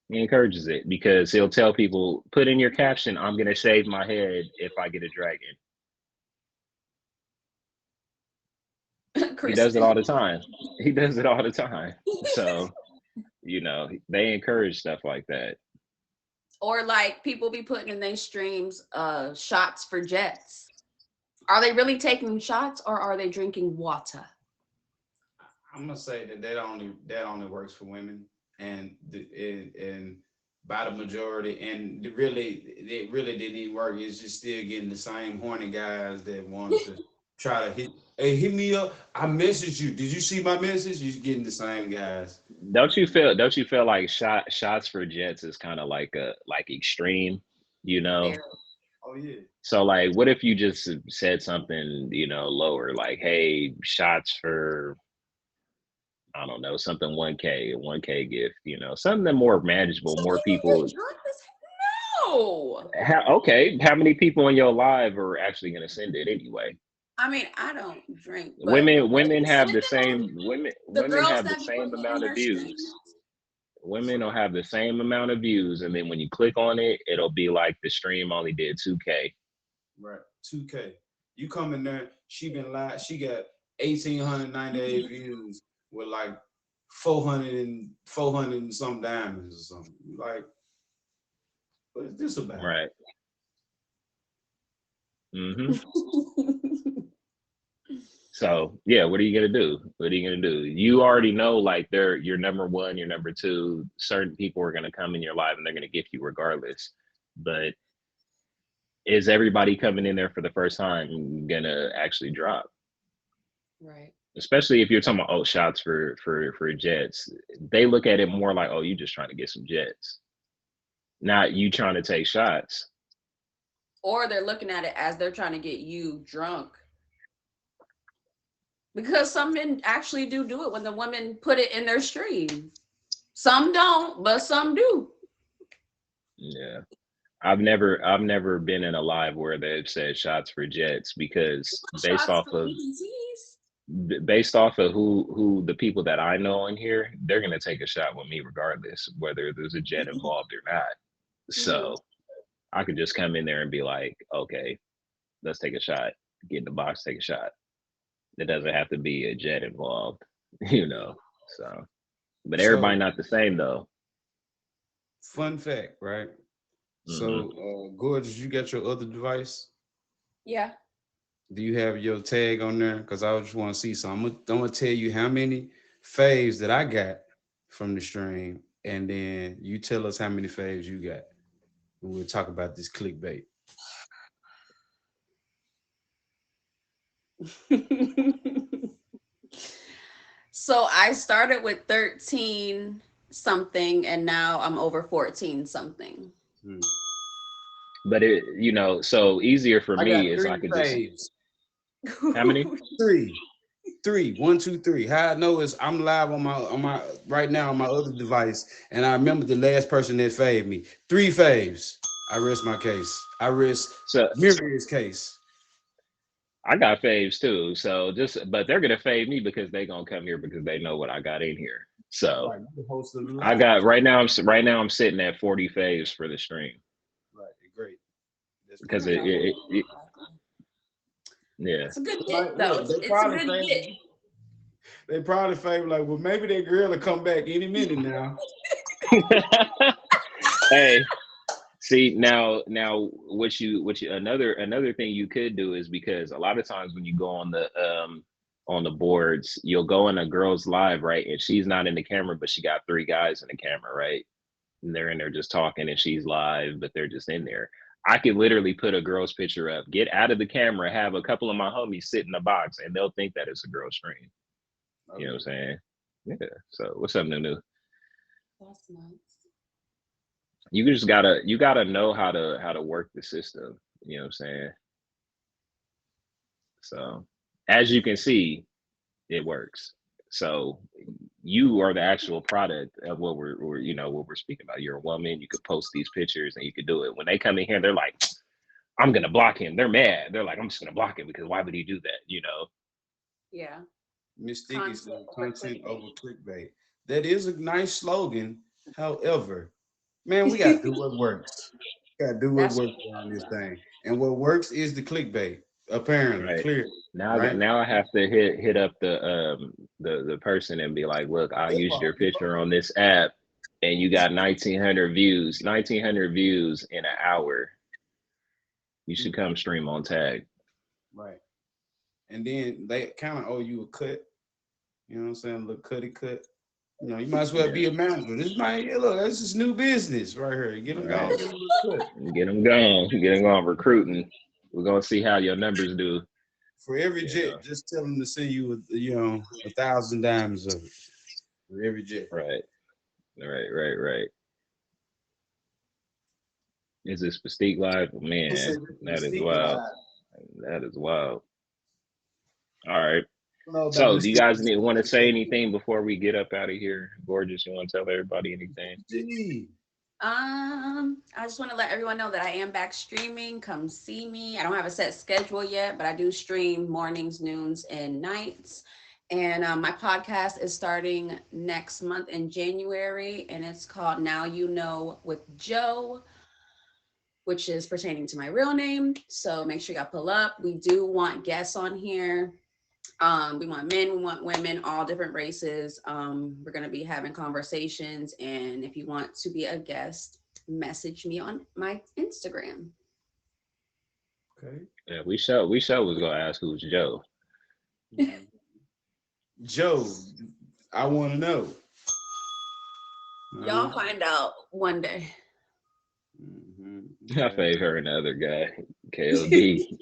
he encourages it because he'll tell people, put in your caption, "I'm gonna shave my head if I get a dragon." He does it all the time. He does it all the time. So, you know, they encourage stuff like that. Or like people be putting in their streams shots for jets. Are they really taking shots or are they drinking water? I'm gonna say that only works for women, and by the majority, and it really didn't even work. It's just still getting the same horny guys that wanted to try to hit me up. I messaged you. Did you see my message? You're getting the same guys. Don't you feel like shots for jets is kind of like extreme, you know? Very. Oh yeah. So like, what if you just said something, you know, lower, like, hey, shots for, I don't know, something 1K, a 1K gift, you know, something more manageable, more people. No. Okay, how many people in your live are actually going to send it anyway? I mean, I don't drink. Women have the same women girls have the that be same putting it in amount of their views. streams. Women will have the same amount of views, and then when you click on it, it'll be like the stream only did 2K. Right, 2K. You come in there, she been live. She got 1,898 views with like 400 and some diamonds or something. Like, what is this about? Right. Mm-hmm. So yeah, what are you gonna do? What are you gonna do? You already know, like, they're your number one, your number two. Certain people are gonna come in your live and they're gonna gift you regardless. But is everybody coming in there for the first time gonna actually drop? Right. Especially if you're talking about shots for jets. They look at it more like, oh, you just trying to get some jets, not you trying to take shots. Or they're looking at it as they're trying to get you drunk. Because some men actually do it when the women put it in their stream. Some don't, but some do. Yeah. I've never been in a live where they've said shots for jets, because based off of who the people that I know in here, they're gonna take a shot with me regardless, whether there's a jet involved or not. So I could just come in there and be like, okay, let's take a shot. Get in the box, take a shot. It doesn't have to be a jet involved, you know. So, but everybody not the same though. Fun fact, right? So, Gorgeous, you got your other device? Yeah. Do you have your tag on there? Because I just want to see. So I'm gonna tell you how many faves that I got from the stream, and then you tell us how many faves you got. And we'll talk about this clickbait. So I started with 13 something and now I'm over 14 something. Hmm. But it, you know, so easier for I got me is I 3 could just faves. how many? 3. 1, 2, 3. How I know is I'm live on my right now on my other device, and I remember the last person that faved me. 3 faves. I rest my case. I rest So Miriam's case. I got faves too. So just but they're gonna fave me because they gonna come here because they know what I got in here. So Right, you the host of the I live. got right now I'm sitting at 40 faves for the stream Right, great. That's because great. yeah. It's a good Like, get, though. look, It's a good get. they probably favor like, well, maybe that girl will come back any minute now. Hey, see now what you another thing you could do is because a lot of times when you go on the boards, you'll go in a girl's live, right? And she's not in the camera, but she got 3 guys in the camera, right? And they're in there just talking and she's live, but they're just in there. I could literally put a girl's picture up, get out of the camera, have a couple of my homies sit in the box, and they'll think that it's a girl stream. You know what I'm saying? Yeah. So what's up, Nunu? That's nice. You gotta know how to work the system. You know what I'm saying? So as you can see, it works. So you are the actual product of what we're you know what we're speaking about. You're a woman. You could post these pictures and you could do it. When they come in here, they're like, "I'm gonna block him." They're mad. They're like, "I'm just gonna block him because why would he do that?" You know? Yeah. Mystique is Content over content clickbait. over clickbait. That is a nice slogan. However, man, we gotta do what works. Gotta do what That's works on this thing. And what works is the clickbait. Apparently, Right. clear, right? Now I have to hit up the person and be like, "Look, I used your picture on this app, and you got 1,900 views. 1,900 views in an hour. You should come stream on Tag." Right. And then they kind of owe you a cut. You know what I'm saying? A little cutty cut. You know, you might as well be Yeah. a manager. This might look, this is new business right here. Get them Right. going, get them a little cut. Get them going. Get them going recruiting. We're gonna see how your numbers do. For every You know. jet, just tell them to send you, 1,000 dimes of it. For every jet. Right. Right. Is this Mystique live? Man, that is wild. That is wild. All right. So, do you guys want to say anything before we get up out of here? Gorgeous, you want to tell everybody anything? I just want to let everyone know that I am back streaming. Come see me. I don't have a set schedule yet, but I do stream mornings, noons, and nights. And my podcast is starting next month in January, and it's called Now You Know with Joe, which is pertaining to my real name. So make sure y'all pull up. We do want guests on here. We want men, we want women, all different races. We're going to be having conversations. And if you want to be a guest, message me on my Instagram. Okay. Yeah, we was gonna ask who's Joe. Joe, I want to know. Y'all find out one day. I fave her and the other guy, KLD.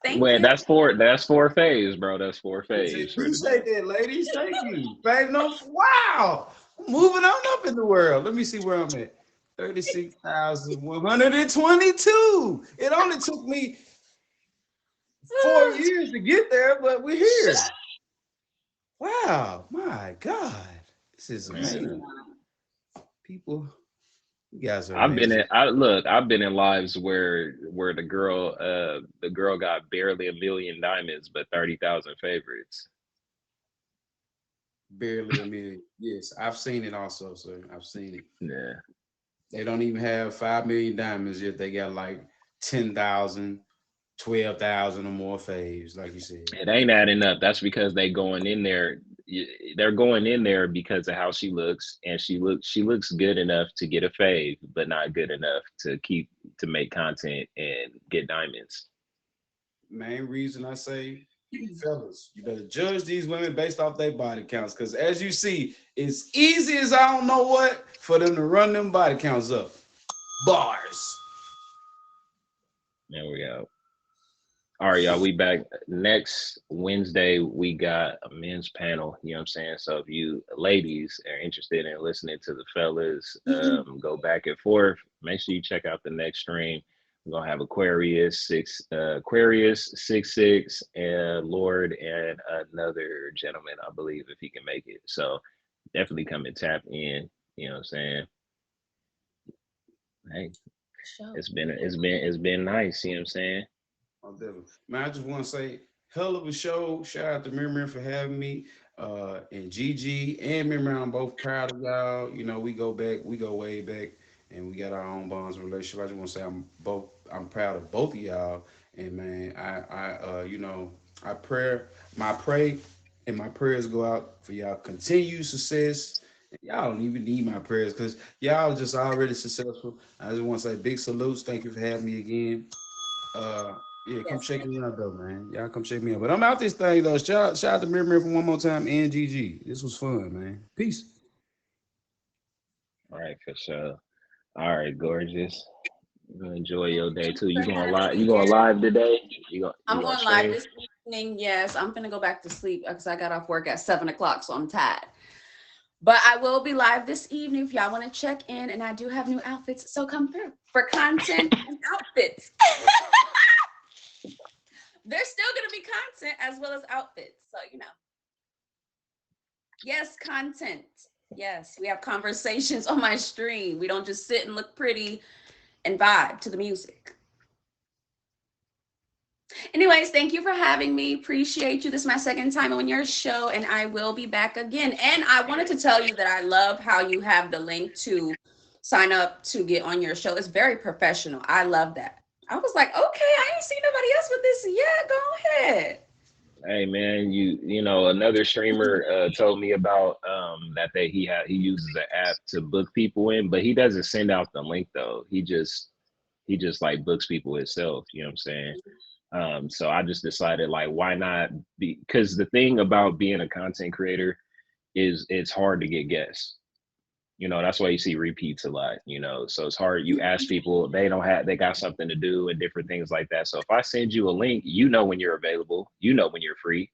Thank Well, you. That's four faves, bro. That's 4 faves. Appreciate that, ladies. Thank you. Babe, no, wow. Moving on up in the world. Let me see where I'm at. 36,122. It only took me 4 years to get there, but we're here. Wow, my God. This is amazing. People, you guys are amazing. I've been in lives where the girl got barely 1 million diamonds but 30,000 favorites. Barely 1 million. Yes, I've seen it also, sir. I've seen it. Yeah. They don't even have 5 million diamonds yet. They got like 10,000, 12,000 or more faves, like you said. It ain't adding up. That's because they going in there. They're going in there because of how she looks, and she looks good enough to get a fave, but not good enough to make content and get diamonds. Main reason I say, fellas, you better judge these women based off their body counts, because as you see, it's easy as I don't know what for them to run them body counts up. Bars. There we go. All right, y'all. We back next Wednesday. We got a men's panel. You know what I'm saying? So if you ladies are interested in listening to the fellas go back and forth, make sure you check out the next stream. We're gonna have Aquarius 66, and Lord, and another gentleman, I believe, if he can make it. So definitely come and tap in. You know what I'm saying? Hey, Sure. it's been nice. You know what I'm saying? Oh, definitely. Man, I just want to say, hell of a show. Shout out to Miriam for having me. And Gigi and Miriam, I'm both proud of y'all. You know, we go way back, and we got our own bonds and relationship. I just want to say I'm proud of both of y'all. And man, I pray, and my prayers go out for y'all continued success. Y'all don't even need my prayers because y'all just already successful. I just want to say big salutes. Thank you for having me again. Yeah, come Yes, check thank me you. out though, man. Y'all come check me out. But I'm out this thing though. Shout out to Mirror for one more time and GG. This was fun, man. Peace. All right, for sure. All right, gorgeous. You enjoy Well, your day thank too. you for You going having live? me, You going Derek. live today? You I'm gonna going live stream? this evening. Yes, I'm gonna go back to sleep because I got off work at 7 o'clock, so I'm tired. But I will be live this evening if y'all want to check in, and I do have new outfits, so come through for content and outfits. There's still gonna be content as well as outfits, so yes, content. Yes, we have conversations on my stream. We don't just sit and look pretty and vibe to the music. Anyways, thank you for having me. Appreciate you. This is my second time on your show, and I will be back again. And I wanted to tell you that I love how you have the link to sign up to get on your show. It's very professional. I love that. I was like, okay, I ain't seen nobody else with this yet. Go ahead. Hey man, you know another streamer told me about that he uses an app to book people in, but he doesn't send out the link though. He just like books people himself. You know what I'm saying? So I just decided like why not be, because the thing about being a content creator is it's hard to get guests. You know, that's why you see repeats a lot, you know. So it's hard. You ask people, they got something to do and different things like that. So if I send you a link, you know when you're available, you know when you're free.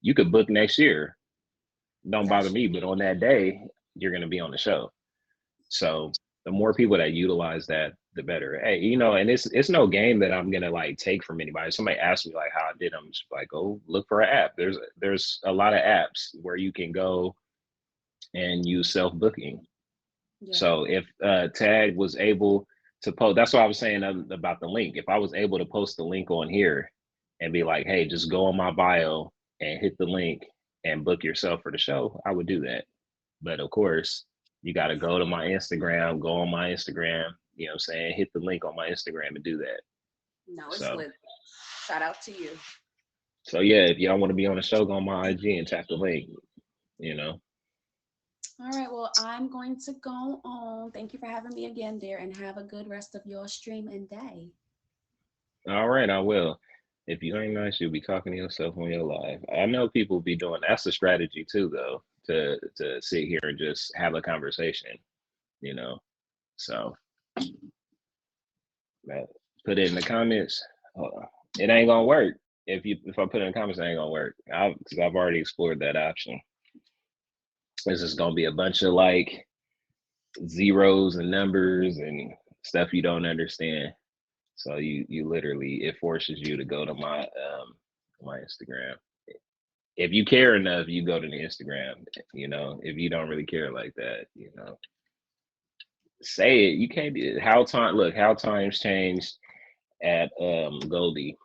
You could book next year. Don't bother That's me, but on that day, you're gonna be on the show. So the more people that utilize that, the better. Hey, you know, and it's no game that I'm gonna like take from anybody. Somebody asked me like how I did, I'm just like, oh, look for an app. There's a lot of apps where you can go and use self booking. yeah. So if Tag was able to post, that's what I was saying about the link. If I was able to post the link on here and be like, hey, just go on my bio and hit the link and book yourself for the show, I would do that. But of course, you got to go to my Instagram, go on my Instagram, you know what I'm saying? Hit the link on my Instagram and do that. No, it's So, lit. Shout out to you. so yeah, if y'all want to be on the show, go on my IG and tap the link, you know. All right, well, I'm going to go on. Thank you for having me again, dear, and have a good rest of your stream and day. All right, I will. If you ain't nice, you'll be talking to yourself on your live. I know people be doing that's a strategy too, though, to sit here and just have a conversation, you know. So man, put it in the comments. Hold on. It ain't gonna work. If I put it in the comments, it ain't gonna work. Because I've already explored that option. This is gonna be a bunch of like zeros and numbers and stuff you don't understand. So you literally it forces you to go to my Instagram. If you care enough, you go to the Instagram. You know, if you don't really care like that, you know, say it. You can't be how time. Look, how times changed at Goldie.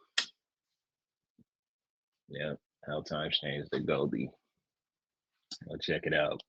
Yeah, how times changed at Goldie. Go check it out.